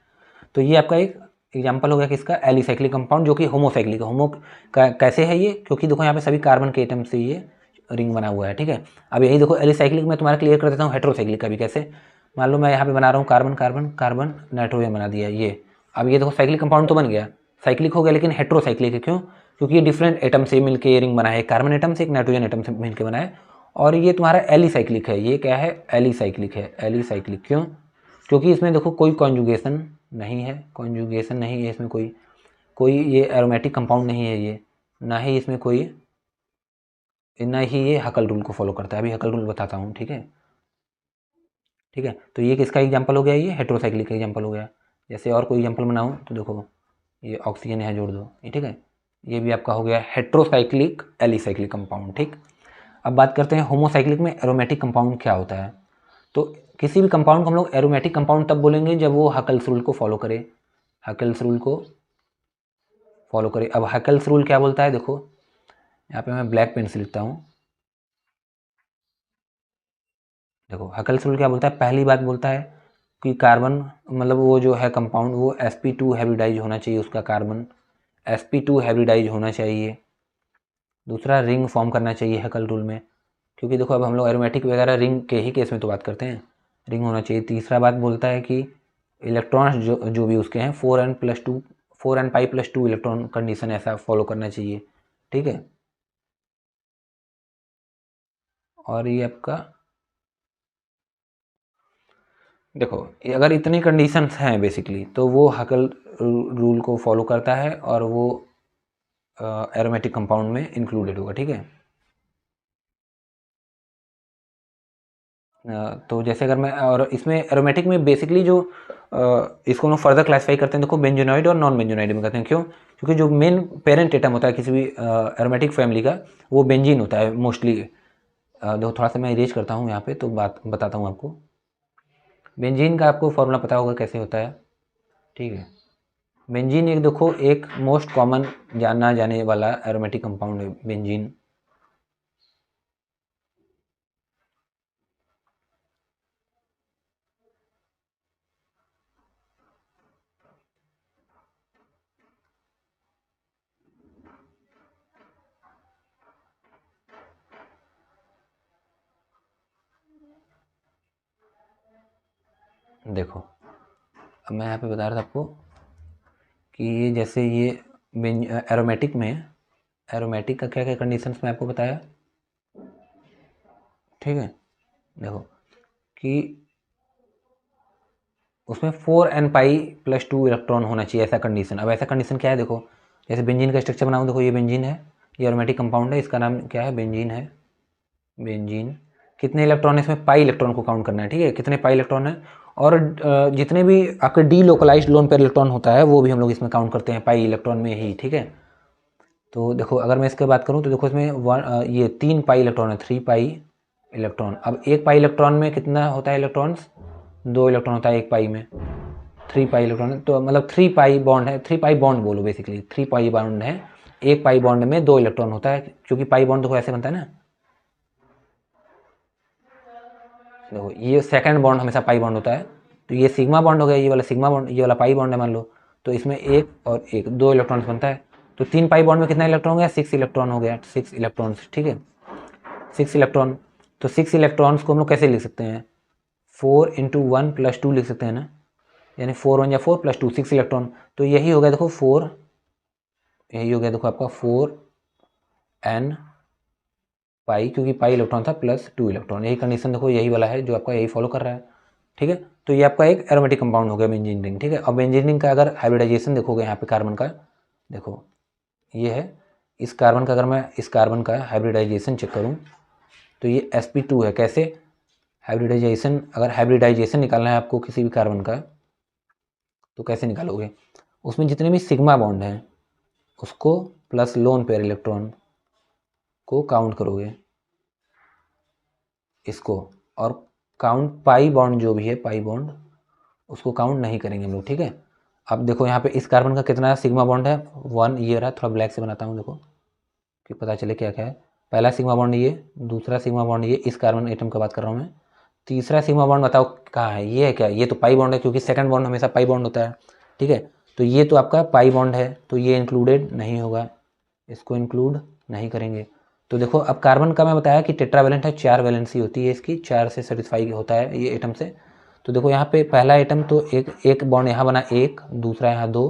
तो ये आपका एक एग्जाम्पल हो गया किसका, एलिसाइक्लिक कंपाउंड, जो कि होमोसाइक्लिक है। होमो कैसे है ये, क्योंकि देखो यहाँ पे सभी कार्बन के एटम से ये रिंग बना हुआ है, ठीक है। अब यही देखो एलिसाइक्लिक में तुम्हारा क्लियर कर देता हूँ हेट्रोसाइक्लिक का भी कैसे। मान लो मैं यहाँ पे बना रहा हूँ कार्बन कार्बन कार्बन नाइट्रोजन बना दिया ये। अब ये देखो साइक्लिक कंपाउंड तो बन गया, साइक्लिक हो गया, लेकिन हेट्रोसाइक्लिक है, क्यों, क्योंकि ये डिफरेंट एटम से मिलकर ये रिंग बना है, कार्बन एटम से एक नाइट्रोजन एटम से मिलकर बना है। और ये तुम्हारा एलिसाइक्लिक है, ये क्या है, एलिसाइक्लिक है, एलिसाइक्लिक क्यों, क्योंकि इसमें देखो कोई कॉन्जुगेशन नहीं है, कॉन्जुगेशन नहीं है इसमें, कोई कोई ये एरोमेटिक कंपाउंड नहीं है ये, ना ही इसमें कोई, ना ही ये हकल रूल को फॉलो करता है। अभी हकल रूल बताता हूँ, ठीक है, ठीक है। तो ये किसका एग्जांपल हो गया, ये हेट्रोसाइक्लिक का एग्जांपल हो गया। जैसे और कोई एग्जांपल बनाऊँ तो देखो ये ऑक्सीजन यहाँ जोड़ दो, ये ठीक है, ये भी आपका हो गया हेट्रोसाइक्लिक एलिसाइक्लिक कंपाउंड, ठीक। अब बात करते हैं होमोसाइक्लिक में एरोमेटिक कंपाउंड क्या होता है। तो किसी भी कंपाउंड को हम लोग एरोमेटिक कंपाउंड तब बोलेंगे जब वो हकल्स रूल को फॉलो करे, हकल्स रूल को फॉलो करे। अब हकल्स रूल क्या बोलता है, देखो यहाँ पे मैं ब्लैक पेन से लिखता हूँ। देखो हकल्स रूल क्या बोलता है, पहली बात बोलता है कि कार्बन मतलब वो जो है कंपाउंड वो sp2 हाइब्रिडाइज होना चाहिए, उसका कार्बन sp2 हाइब्रिडाइज होना चाहिए। दूसरा रिंग फॉर्म करना चाहिए हकल रूल में, क्योंकि देखो अब हम लोग एरोमेटिक वगैरह रिंग के ही केस में तो बात करते हैं, रिंग होना चाहिए। तीसरा बात बोलता है कि इलेक्ट्रॉन्स जो भी उसके हैं 4n+2 4n π+2 इलेक्ट्रॉन कंडीशन ऐसा फॉलो करना चाहिए, ठीक है। और ये आपका देखो अगर इतनी कंडीशंस हैं बेसिकली तो वो हकल रूल को फॉलो करता है और वो एरोमेटिक कंपाउंड में इंक्लूडेड होगा, ठीक है। तो जैसे अगर मैं और इसमें एरोमेटिक में बेसिकली जो इसको हम लोग फर्दर क्लासीफाई करते हैं, देखो बेंजोनॉइड और नॉन बेंजोनॉइड में करते हैं, क्यों, क्योंकि जो मेन पेरेंट एटम होता है किसी भी एरोमेटिक फैमिली का वो बेंजीन होता है मोस्टली। देखो थोड़ा सा मैं इरेज करता हूँ यहाँ पे तो बात बताता हूँ आपको। बेंजीन का आपको फॉर्मूला पता होगा कैसे होता है, ठीक है। बेंजीन एक देखो एक मोस्ट कॉमन जाना जाने वाला एरोमेटिक कंपाउंड है बेंजीन। देखो अब मैं यहाँ पे बता रहा था आपको कि ये जैसे ये एरोमेटिक में, एरोमेटिक का क्या क्या कंडीशंस मैं आपको बताया, ठीक है। देखो कि उसमें 4n π+2 इलेक्ट्रॉन होना चाहिए, ऐसा कंडीशन। अब ऐसा कंडीशन क्या है, देखो जैसे बेंजीन का स्ट्रक्चर बनाऊँ, देखो ये बेंजीन है, ये एरोमेटिक कंपाउंड है, इसका नाम क्या है, बेंजीन है। बेंजीन कितने इलेक्ट्रॉन है इसमें, पाई इलेक्ट्रॉन को काउंट करना है, ठीक है, कितने पाई इलेक्ट्रॉन है। और जितने भी आपके delocalized lone pair electron होता है वो भी हम लोग इसमें काउंट करते हैं पाई इलेक्ट्रॉन में ही, ठीक है। तो देखो अगर मैं इसके बात करूँ तो देखो इसमें ये 3 पाई इलेक्ट्रॉन है, 3 पाई इलेक्ट्रॉन। अब एक पाई इलेक्ट्रॉन में कितना होता है इलेक्ट्रॉन्स, 2 इलेक्ट्रॉन होता है एक पाई में, 3 पाई इलेक्ट्रॉन है, तो मतलब 3 पाई बॉन्ड है, 3 पाई बॉन्ड बोलो बेसिकली, 3 पाई बॉन्ड है, एक पाई बॉन्ड में 2 इलेक्ट्रॉन होता है, क्योंकि पाई बॉन्ड देखो ऐसे बनता है ना। देखो ये सेकंड बॉन्ड हमेशा पाई बॉन्ड होता है, तो ये सिग्मा बॉन्ड हो गया, ये वाला सिग्मा बॉन्ड, ये वाला पाई बॉन्ड है मान लो, तो इसमें एक और एक 2 इलेक्ट्रॉन्स बनता है। तो 3 पाई बॉन्ड में कितना इलेक्ट्रॉन हो गया, 6 इलेक्ट्रॉन हो गया, 6 इलेक्ट्रॉन्स, ठीक है, 6 इलेक्ट्रॉन। तो 6 इलेक्ट्रॉन्स को हम लोग कैसे लिख सकते हैं, 4 × 1 + 2 लिख सकते हैं ना, यानी 4 × 1 = 4 + 2 6 इलेक्ट्रॉन। तो यही हो गया देखो 4, यही हो गया देखो आपका 4n पाई, क्योंकि पाई इलेक्ट्रॉन था +2 इलेक्ट्रॉन, यही कंडीशन देखो यही वाला है जो आपका यही फॉलो कर रहा है, ठीक है। तो ये आपका एक एरोमेटिक कंपाउंड हो गया बेंजीन रिंग, ठीक है। अब बेंजीन रिंग का अगर हाइब्रिडाइजेशन देखोगे यहाँ पे कार्बन का, देखो ये है, इस कार्बन का अगर मैं इस कार्बन का हाइब्रिडाइजेशन चेक करूँ तो ये sp2 है। कैसे हाइब्रिडाइजेशन, अगर हाइब्रिडाइजेशन निकालना है आपको किसी भी कार्बन का तो कैसे निकालोगे, उसमें जितने भी सिग्मा बॉन्ड हैं उसको प्लस लोन पेयर इलेक्ट्रॉन को काउंट करोगे इसको, और काउंट पाई बॉन्ड जो भी है पाई बॉन्ड उसको काउंट नहीं करेंगे हम लोग, ठीक है। अब देखो यहाँ पे इस कार्बन का कितना सिग्मा बॉन्ड है, 1, ये रहा, थोड़ा ब्लैक से बनाता हूँ देखो कि पता चले क्या क्या है। पहला सिग्मा बॉन्ड ये, दूसरा सिग्मा बॉन्ड ये, इस कार्बन एटम का बात कर रहा हूँ मैं। तीसरा सिग्मा बॉन्ड बताओ कहाँ है, ये है क्या, ये तो पाई बॉन्ड है क्योंकि सेकंड बॉन्ड हमेशा पाई बॉन्ड होता है, ठीक है। तो ये तो आपका पाई बॉन्ड है, तो ये इंक्लूडेड नहीं होगा, इसको इंक्लूड नहीं करेंगे। तो देखो अब कार्बन का मैं बताया कि टेट्रावेलेंट है, 4 वैलेंसी होती है इसकी, 4 से सेटिस्फाई होता है ये एटम से। तो देखो यहाँ पे पहला एटम तो एक बॉन्ड यहाँ बना, एक, दूसरा यहाँ 2,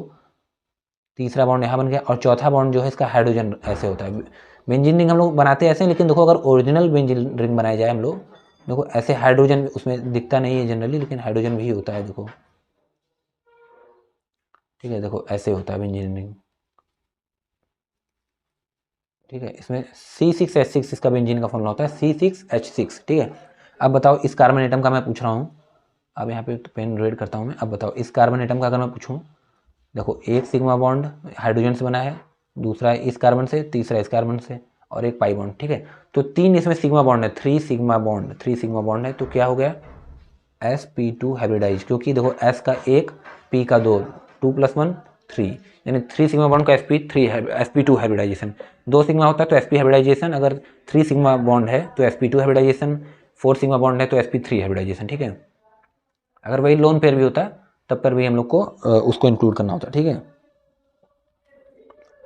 तीसरा बॉन्ड यहाँ बन गया, और चौथा बॉन्ड जो है इसका हाइड्रोजन ऐसे होता है। बेंजीन रिंग हम लोग बनाते हैं ऐसे, लेकिन देखो अगर ओरिजिनल बेंजीन रिंग बनाया जाए हम लोग, देखो ऐसे हाइड्रोजन उसमें दिखता नहीं है जनरली, लेकिन हाइड्रोजन भी होता है देखो, ठीक है। देखो ऐसे होता है बेंजीन रिंग, ठीक है। इसमें C6H6 इसका बेंजीन का फॉर्मूला होता है, C6H6, ठीक है। अब बताओ इस कार्बन एटम का मैं पूछ रहा हूँ, अब यहाँ पे पेन रेड करता हूँ मैं। अब बताओ इस कार्बन एटम का अगर मैं पूछूँ, देखो एक सिग्मा बॉन्ड हाइड्रोजन से बना है, दूसरा इस कार्बन से, तीसरा इस कार्बन से, और एक पाई बॉन्ड, ठीक है। तो 3 इसमें सिग्मा बॉन्ड है, 3 सिग्मा बॉन्ड, 3 सिग्मा बॉन्ड है, तो क्या हो गया sp2 हाइब्रिडाइज, क्योंकि देखो s का 1, p का 2, 2 + 1 3, यानी 3 सिग्मा बॉन्ड का sp2 हाइब्रिडाइजेशन। 2 सिग्मा होता है तो sp हाइब्रिडाइजेशन, अगर 3 सिग्मा बॉन्ड है तो sp2 हाइब्रिडाइजेशन, 4 सिग्मा बॉन्ड है तो sp3 हाइब्रिडाइजेशन, ठीक है। अगर वही लोन पेयर भी होता तब पर भी हम लोग को उसको इंक्लूड करना होता, ठीक है।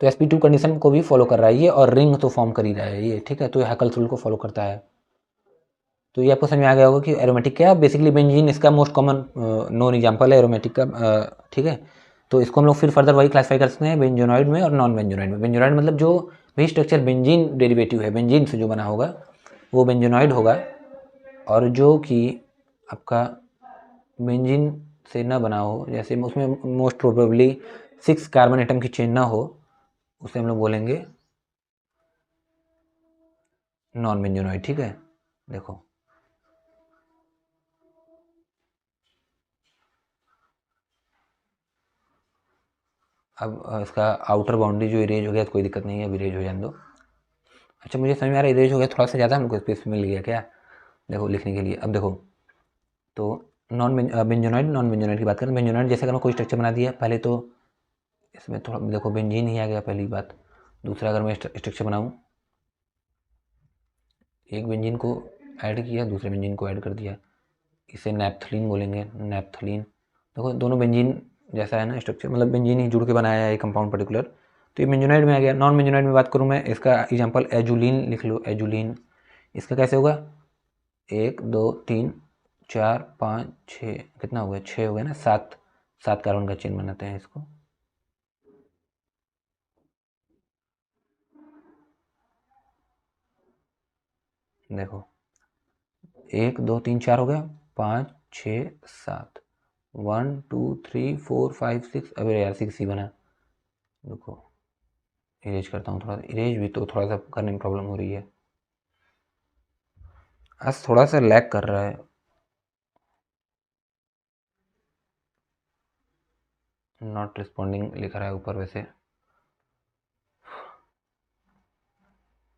तो sp2 कंडीशन को भी फॉलो कर रहा है ये, और रिंग तो फॉर्म कर ही रहा है ये, ठीक है। तो ये हैकल्स रूल को फॉलो करता है। तो ये आपको समझ में आ गया होगा कि एरोमेटिक क्या है। बेसिकली बेंजीन इसका मोस्ट कॉमन नोन एग्जांपल है एरोमेटिक का, ठीक है। तो इसको हम लोग फिर फर्दर वही क्लासीफाई कर सकते हैं बेंजोनॉइड में और नॉन बेंजोनॉइड में। बेंजोनॉइड मतलब जो भी स्ट्रक्चर बेंजीन डेरिवेटिव है, बेंजीन से जो बना होगा वो बेंजोनॉइड होगा, और जो कि आपका बेंजीन से ना बना हो, जैसे उसमें मोस्ट प्रोबेबली 6 कार्बन एटम की चेन ना हो, उसे हम लोग बोलेंगे नॉन बेंजोनॉइड, ठीक है। देखो अब इसका आउटर बाउंड्री जो इरेज हो गया तो कोई दिक्कत नहीं है, अब इरेज हो जाने दो। अच्छा मुझे समझ में आ रहा है, इरेज हो गया, थोड़ा सा ज़्यादा हमको स्पेस मिल गया क्या देखो लिखने के लिए। अब देखो तो नॉन बेंजोनॉइड, नॉन बेंजोनॉइड की बात करें, बेंजोनॉइड जैसे अगर मैं कोई स्ट्रक्चर बना दिया, पहले तो इसमें थोड़ा देखो बेंजीन ही आ गया पहली बात। दूसरा अगर मैं स्ट्रक्चर बनाऊँ, एक बेंजीन को ऐड किया, दूसरे बेंजीन को ऐड कर दिया, इसे नैप्थलीन बोलेंगे, नैप्थलीन। देखो दोनों बेंजीन जैसा है ना स्ट्रक्चर, मतलब बेंजीन ही जुड़ के बनाया है एक कंपाउंड पर्टिकुलर, तो ये बेंजोनाइड में आ गया। नॉन बेंजोनाइड में बात करूँ मैं, इसका एग्जांपल एजुलिन लिख लो, एजुलिन। इसका कैसे होगा, 1 2 3 4 5 6, कितना हो गया, 6 हो गया ना, 7 7 कार्बन का चेन बनाते हैं इसको। देखो 1 2 3 4 हो गया, 5 6 7, 1 2 3 4 5 6, अबे यार 6 ही बना। देखो इरेज करता हूँ, थोड़ा इरेज भी तो थोड़ा सा करने में प्रॉब्लम हो रही है, आज थोड़ा सा लैग कर रहा है। नॉट रिस्पॉन्डिंग लिख रहा है ऊपर वैसे,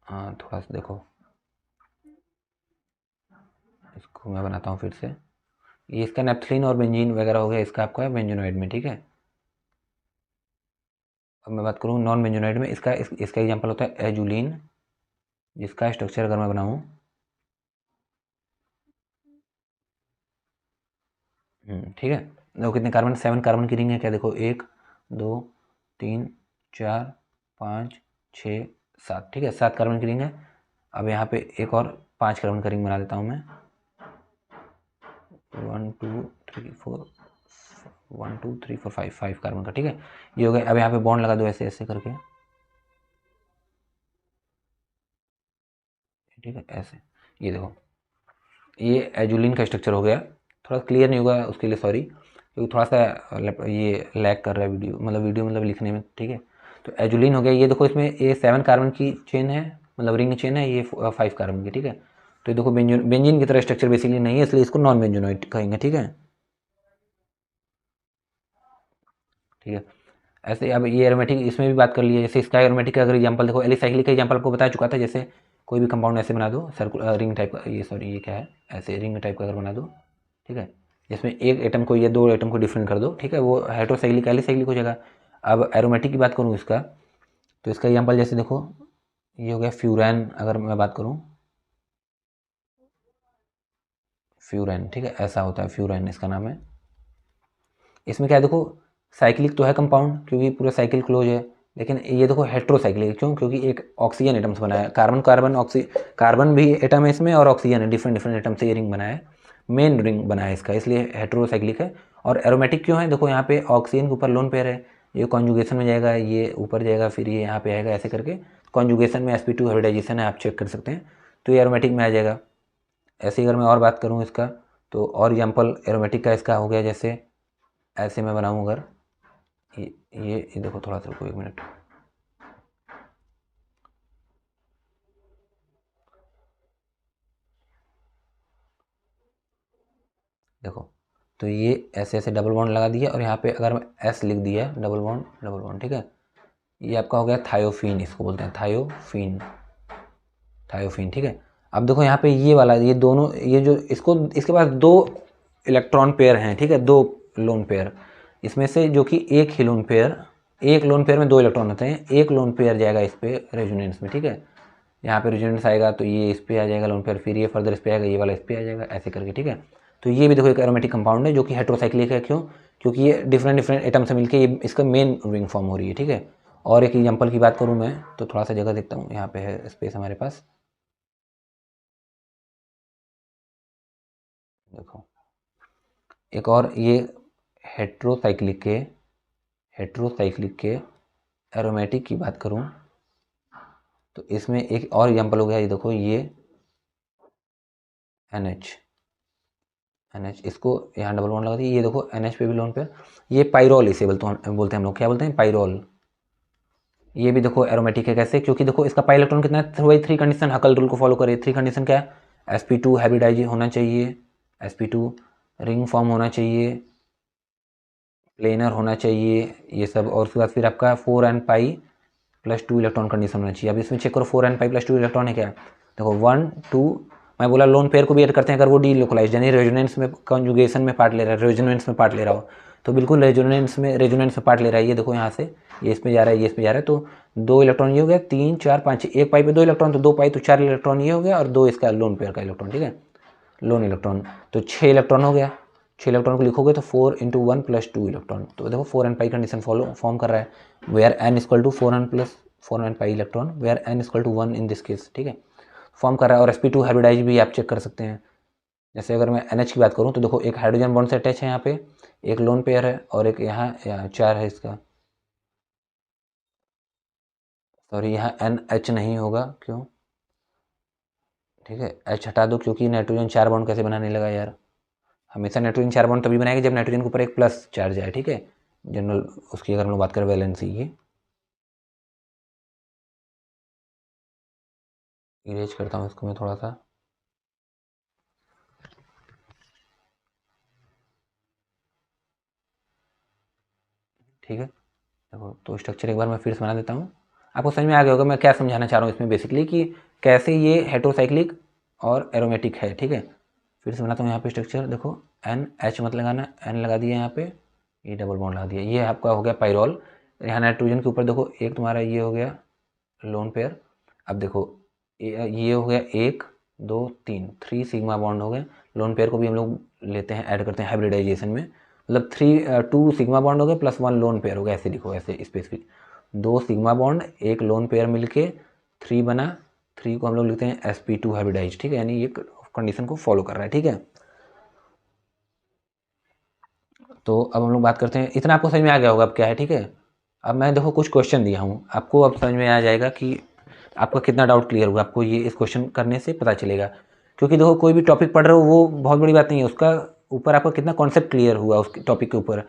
हाँ थोड़ा सा देखो, इसको मैं बनाता हूँ फिर से। ये इसका नेप्थलीन और बेंजीन वगैरह हो गया, इसका आपका बेंजोनॉइड में, ठीक है। अब मैं बात करूँ नॉन बेंजोनॉइड में, इसका एग्जांपल होता है एजुलिन, जिसका स्ट्रक्चर अगर मैं बनाऊँ, ठीक है। देखो कितने कार्बन, 7 कार्बन की रिंग है क्या, देखो 1 2 3 4 5 6 7, ठीक है, 7 कार्बन की रिंग है। अब यहाँ पे एक और 5 कार्बन का रिंग बना देता हूँ मैं, 1 2 3 4, 1 2 3 4 5, 5 कार्बन का, ठीक है। ये हो गया। अब यहाँ पे बॉन्ड लगा दो ऐसे ऐसे करके, ठीक है, ऐसे। ये देखो ये एजुलिन का स्ट्रक्चर हो गया। थोड़ा क्लियर नहीं होगा उसके लिए सॉरी, क्योंकि थोड़ा सा ये लैग कर रहा है वीडियो मतलब लिखने में, ठीक है। तो एजुलिन हो गया। ये देखो इसमें ये 7 कार्बन की चेन है, मतलब रिंग चेन है, ये 5 कार्बन की, ठीक है। तो ये देखो बेंजीन की तरह स्ट्रक्चर बेसिकली नहीं है, इसलिए इसको नॉन बेंजोनॉइड कहेंगे, ठीक है। ठीक है, ऐसे अब ये एरोमेटिक इसमें भी बात कर लिए, जैसे इसका एरोमेटिक का अगर एग्जांपल देखो, एलिसाइक्लिक का एग्जांपल आपको बता चुका था, जैसे कोई भी कंपाउंड ऐसे बना दो सर्कुलर रिंग टाइप का, ये सॉरी ये क्या है, ऐसे रिंग टाइप का अगर बना दो, ठीक है, जिसमें एक एटम को या दो एटम को डिफरेंट कर दो, ठीक है, वो हेटेरोसाइक्लिक एलिसाइक्लिक हो जाएगा। अब एरोमेटिक की बात करूँ इसका, तो इसका एग्जाम्पल जैसे देखो ये हो गया फ्यूरैन, अगर मैं बात करूँ फ्यूरैन, ठीक है, ऐसा होता है फ्यूरैन इसका नाम है। इसमें क्या है देखो, साइक्लिक तो है कंपाउंड क्योंकि पूरा साइकिल क्लोज है, लेकिन ये देखो हेट्रोसाइक्लिक क्यों, क्योंकि एक ऑक्सीजन एटम्स बना है, कार्बन कार्बन कार्बन भी एटम है इसमें और ऑक्सीजन है, डिफरेंट डिफरेंट एटम से ये रिंग बना है, मेन रिंग बना है इसका, इसलिए हेट्रोसाइक्लिक है। और एरोमेटिक क्यों है, देखो यहाँ पे ऑक्सीजन के ऊपर लोन पेयर है, ये कॉन्जुगेशन में जाएगा, ये ऊपर जाएगा, फिर ये यहाँ पे आएगा, ऐसे करके कॉन्जुगेशन में sp2 हाइब्रिडाइजेशन है, आप चेक कर सकते हैं, तो ये एरोमेटिक में आ जाएगा। ऐसे ही अगर मैं और बात करूँ इसका, तो और एग्जाम्पल एरोमेटिक का इसका हो गया, जैसे ऐसे मैं बनाऊँ अगर ये देखो, थोड़ा सा रुको 1 मिनट, देखो, तो ये ऐसे ऐसे डबल बॉन्ड लगा दिया, और यहाँ पे अगर मैं एस लिख दिया डबल बॉन्ड, ठीक है, ये आपका हो गया थायोफीन, इसको बोलते हैं थायोफीन, थायोफीन, ठीक है। अब देखो यहाँ पे ये वाला, ये दोनों, ये जो इसको, इसके पास दो इलेक्ट्रॉन पेयर हैं, ठीक है, दो लोन पेयर, इसमें से जो कि एक ही लोन पेयर, एक लोन पेयर में दो इलेक्ट्रॉन होते हैं, एक लोन पेयर जाएगा इस पे रेजोनेंस में, ठीक है, यहाँ पे रेजोनेंस आएगा तो ये इस पे आ जाएगा लोन पेयर, फिर ये फर्दर इस पे आएगा, ये वाला इस पे आ जाएगा, ऐसे करके, ठीक है। तो ये भी देखो एक एरोमेटिक कंपाउंड है जो कि हेट्रोसाइक्लिक है, क्यों, क्योंकि ये डिफरेंट डिफरेंट एटम से मिलकर ये इसका मेन रिंग फॉर्म हो रही है, ठीक है। और एक एग्जांपल की बात करूँ मैं, तो थोड़ा सा जगह देखता हूँ, यहाँ पे है स्पेस हमारे पास, देखो एक और ये हेट्रोसाइक्लिक के हेट्रोसाइक्लिक के एरोमेटिक की बात करूं, तो इसमें एक और एग्जांपल हो गया, ये देखो ये NH, इसको यहाँ डबल बॉन्ड लगा दिया, ये देखो NH पे भी लोन पे, ये पाइरोल इसे बोलते हैं हम लोग, क्या बोलते हैं, पाइरोल। ये भी देखो एरोमेटिक है, कैसे, क्योंकि देखो इसका पाई इलेक्ट्रॉन कितना है, वही 3 कंडीशन, हकल रूल को फॉलो करे, 3 कंडीशन क्या है, sp2 हाइब्रिडाइज होना चाहिए, sp2 रिंग फॉर्म होना चाहिए, प्लेनर होना चाहिए, ये सब, और उसके बाद फिर आपका 4n pi plus 2 electron condition होना चाहिए। अब इसमें चेक करो 4n पाई प्लस 2 इलेक्ट्रॉन है क्या, देखो 1 2, मैं बोला लोन पेयर को भी ऐड करते हैं अगर वो डी लोकलाइज यानी रेजोनेंस में कॉन्जुगेशन में पार्ट ले रहा है, रेजोनेंस में पार्ट ले रहा हो, तो बिल्कुल रेजोनेंस में पार्ट ले रहा है, ये देखो यहाँ से ये इस पे जा रहा है, ये इस पे जा रहा है, तो 2 इलेक्ट्रॉन ये हो गया, 3 4 5, एक पाई पे 2 इलेक्ट्रॉन, तो 2 पाई तो 4 इलेक्ट्रॉन ये हो गया, और 2 इसका लोन पेयर का इलेक्ट्रॉन, ठीक है, लोन इलेक्ट्रॉन, तो 6 इलेक्ट्रॉन हो गया, 6 इलेक्ट्रॉन को लिखोगे तो 4 इंटू 1 प्लस 2 इलेक्ट्रॉन, तो देखो 4n पाई कंडीशन फॉर्म कर रहा है, where n equal to 4n pi electron, where n equal to 1 in this case, ठीक है, फॉर्म कर रहा है। और sp2 हाइब्रिडाइज भी आप चेक कर सकते हैं, जैसे अगर मैं NH की बात करूँ तो देखो एक हाइड्रोजन बॉन्ड से अटैच है यहाँ पे, एक लोन पेयर है, और एक यहाँ 4 है इसका, सॉरी यहाँ NH नहीं होगा, क्यों, ठीक है, H हटा दो, क्योंकि नाइट्रोजन 4 बॉन्ड कैसे बनाने लगा यार, हमेशा नाइट्रोजन 4 बॉन्ड तभी बनाएगा जब नाइट्रोजन के ऊपर एक प्लस चार्ज आए, ठीक है, जनरल उसकी अगर हम लोग बात करें वैलेंसी की, इरेज करता हूँ इसको मैं थोड़ा सा, ठीक है, देखो तो स्ट्रक्चर एक बार मैं फिर से बना देता हूँ, आपको समझ में आ गया होगा मैं क्या समझाना चाह रहा हूँ इसमें बेसिकली, कि कैसे ये हेट्रोसाइक्लिक और एरोमेटिक है, ठीक है। फिर से बनाता हूँ यहाँ पे स्ट्रक्चर, देखो NH मत लगाना, N लगा दिया यहाँ पे, ये डबल बॉन्ड लगा दिया, ये आपका हो गया पाइरोल, यहाँ नाइट्रोजन के ऊपर देखो एक तुम्हारा ये हो गया लोन पेयर, अब देखो ये हो गया 1 2 3, 3 सिग्मा बॉन्ड हो गए, लोन पेयर को भी हम लोग लेते हैं, ऐड करते हैं हाइब्रिडाइजेशन में, मतलब 2 सिग्मा बॉन्ड हो गए प्लस 1 लोन पेयर हो गया, ऐसे लिखो, ऐसे स्पेसिफिक 2 सिग्मा बॉन्ड एक लोन पेयर मिलके 3 बना, 3 को हम लोग लिखते हैं sp2 हाइब्रिडाइज, ठीक है, यानी ये कंडीशन को फॉलो कर रहा है, ठीक है। तो अब हम लोग बात करते हैं, इतना आपको समझ में आ गया होगा अब क्या है, ठीक है। अब मैं देखो कुछ क्वेश्चन दिया हूँ, आपको अब समझ में आ जाएगा कि आपका कितना डाउट क्लियर हुआ, आपको ये इस क्वेश्चन करने से पता चलेगा, क्योंकि देखो कोई भी टॉपिक पढ़ रहे हो वो बहुत बड़ी बात नहीं है, उसका ऊपर आपका कितना कॉन्सेप्ट क्लियर हुआ उस टॉपिक के ऊपर,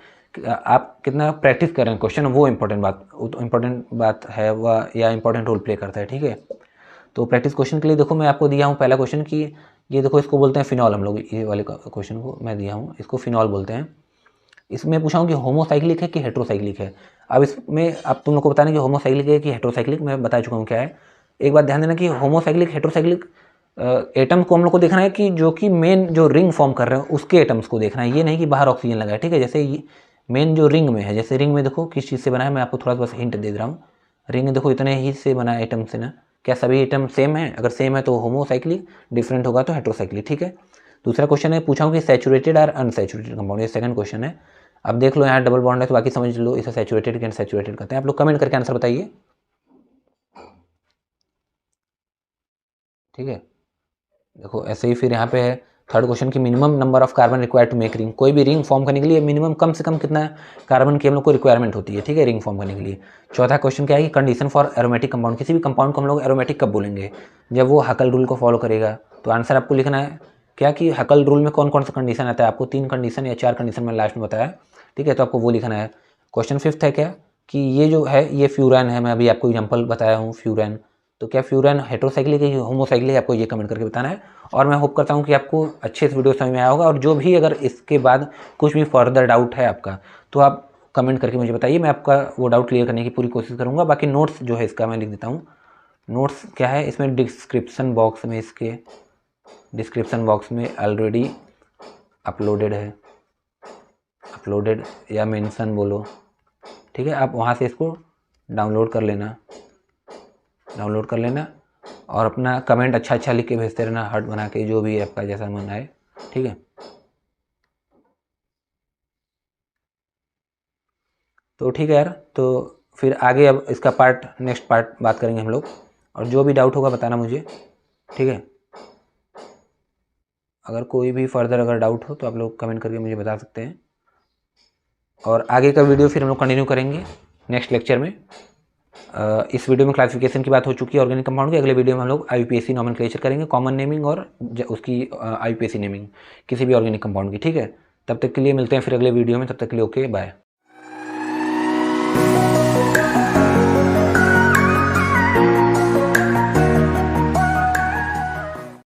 आप कितना प्रैक्टिस कर रहे हैं क्वेश्चन, वो इम्पोर्टेंट बात है, वह या इंपॉर्टेंट रोल प्ले करता है, ठीक है। तो प्रैक्टिस क्वेश्चन के लिए देखो मैं आपको दिया हूँ पहला क्वेश्चन कि ये देखो इसको बोलते हैं फिनॉल, हम लोग ये वाले क्वेश्चन को मैं दिया हूँ, इसको फिनॉल बोलते हैं, इसमें पूछा हूँ कि होमोसाइक्लिक है कि हेट्रोसाइक्लिक है। अब इसमें अब तुम लोग को बताना कि होमोसाइक्लिक है कि हेट्रोसाइक्लिक, मैं बता चुका हूँ क्या है। एक बात ध्यान देना कि होमोसाइक्लिक हेट्रोसाइक्लिक एटम्स को हम लोग को देखना है कि जो कि मेन जो रिंग फॉर्म कर रहे हैं उसके एटम्स को देखना है, ये नहीं कि बाहर ऑक्सीजन लगा है, ठीक है। जैसे मेन जो रिंग में है, जैसे रिंग में देखो किस चीज़ से बना है, मैं आपको थोड़ा सा बस हिंट दे रहा हूँ। रिंग देखो इतने ही से बना है एटम से ना, क्या सभी एटम सेम है? अगर सेम है तो होमोसाइक्लिक, डिफरेंट होगा तो हेट्रोसाइक्लिक, ठीक है। दूसरा क्वेश्चन है, पूछा हूँ कि सैचुरेटेड और अनसैचुरेटेड कंपाउंड, ये सेकंड क्वेश्चन है। अब देख लो यहाँ डबल बॉन्ड है तो बाकी समझ लो इसे सैचुरेटेड के अनसैचुरेटेड कहते हैं। आप लोग कमेंट करके आंसर बताइए, ठीक है। देखो ऐसे ही फिर यहाँ पे है थर्ड क्वेश्चन की minimum number of carbon required to make ring. कोई भी रिंग फॉर्म करने के लिए मिनिमम कम से कम कितना कार्बन की हम लोग को रिक्वायरमेंट होती है, ठीक है, रिंग फॉर्म करने के लिए। चौथा क्वेश्चन क्या है कि कंडीशन फॉर एरोमेटिक कंपाउंड, किसी भी कंपाउंड को हम लोग एरोमेटिक कब बोलेंगे? जब वो हकल रूल को फॉलो करेगा। तो आंसर आपको लिखना है क्या कि हकल रूल में कौन कौन सा कंडीशन आता है, आपको 3 कंडीशन या 4 कंडीशन में लास्ट में बताया, ठीक है, तो आपको वो लिखना है। क्वेश्चन फिफ्थ है क्या कि ये जो है ये फ्यूरान है, मैं अभी आपको एग्जाम्पल बताया हूँ फ्यूरान, तो क्या फ्यूरान हेट्रोसाइक्लिक है कि होमोसाइक्लिक है, आपको ये कमेंट करके बताना है। और मैं होप करता हूँ कि आपको अच्छे से वीडियो समझ में आया होगा, और जो भी अगर इसके बाद कुछ भी फर्दर डाउट है आपका तो आप कमेंट करके मुझे बताइए, मैं आपका वो डाउट क्लियर करने की पूरी कोशिश करूँगा। बाकी नोट्स जो है इसका मैं लिख देता हूँ। नोट्स क्या है, इसमें डिस्क्रिप्शन बॉक्स में, इसके डिस्क्रिप्शन बॉक्स में ऑलरेडी अपलोडेड है, अपलोडेड या मेंशन बोलो, ठीक है। आप वहाँ से इसको डाउनलोड कर लेना, डाउनलोड कर लेना और अपना कमेंट अच्छा अच्छा लिख के भेजते रहना, हार्ट बना के, जो भी आपका जैसा मन आए, ठीक है। तो ठीक है यार, तो फिर आगे अब इसका पार्ट नेक्स्ट पार्ट बात करेंगे हम लोग, और जो भी डाउट होगा बताना मुझे, ठीक है। अगर कोई भी फर्दर अगर डाउट हो तो आप लोग कमेंट करके मुझे बता सकते हैं, और आगे का वीडियो फिर हम लोग कंटिन्यू करेंगे नेक्स्ट लेक्चर में। इस वीडियो में क्लासिफिकेशन की बात हो चुकी है ऑर्गेनिक कंपाउंड की। अगले वीडियो में हम लोग आईयूपीएसी नॉमेनक्लेचर करेंगे, कॉमन नेमिंग और उसकी आईयूपीएसी नेमिंग किसी भी ऑर्गेनिक कंपाउंड की, ठीक है। तब तक के लिए मिलते हैं फिर अगले वीडियो में, तब तक के लिए ओके बाय।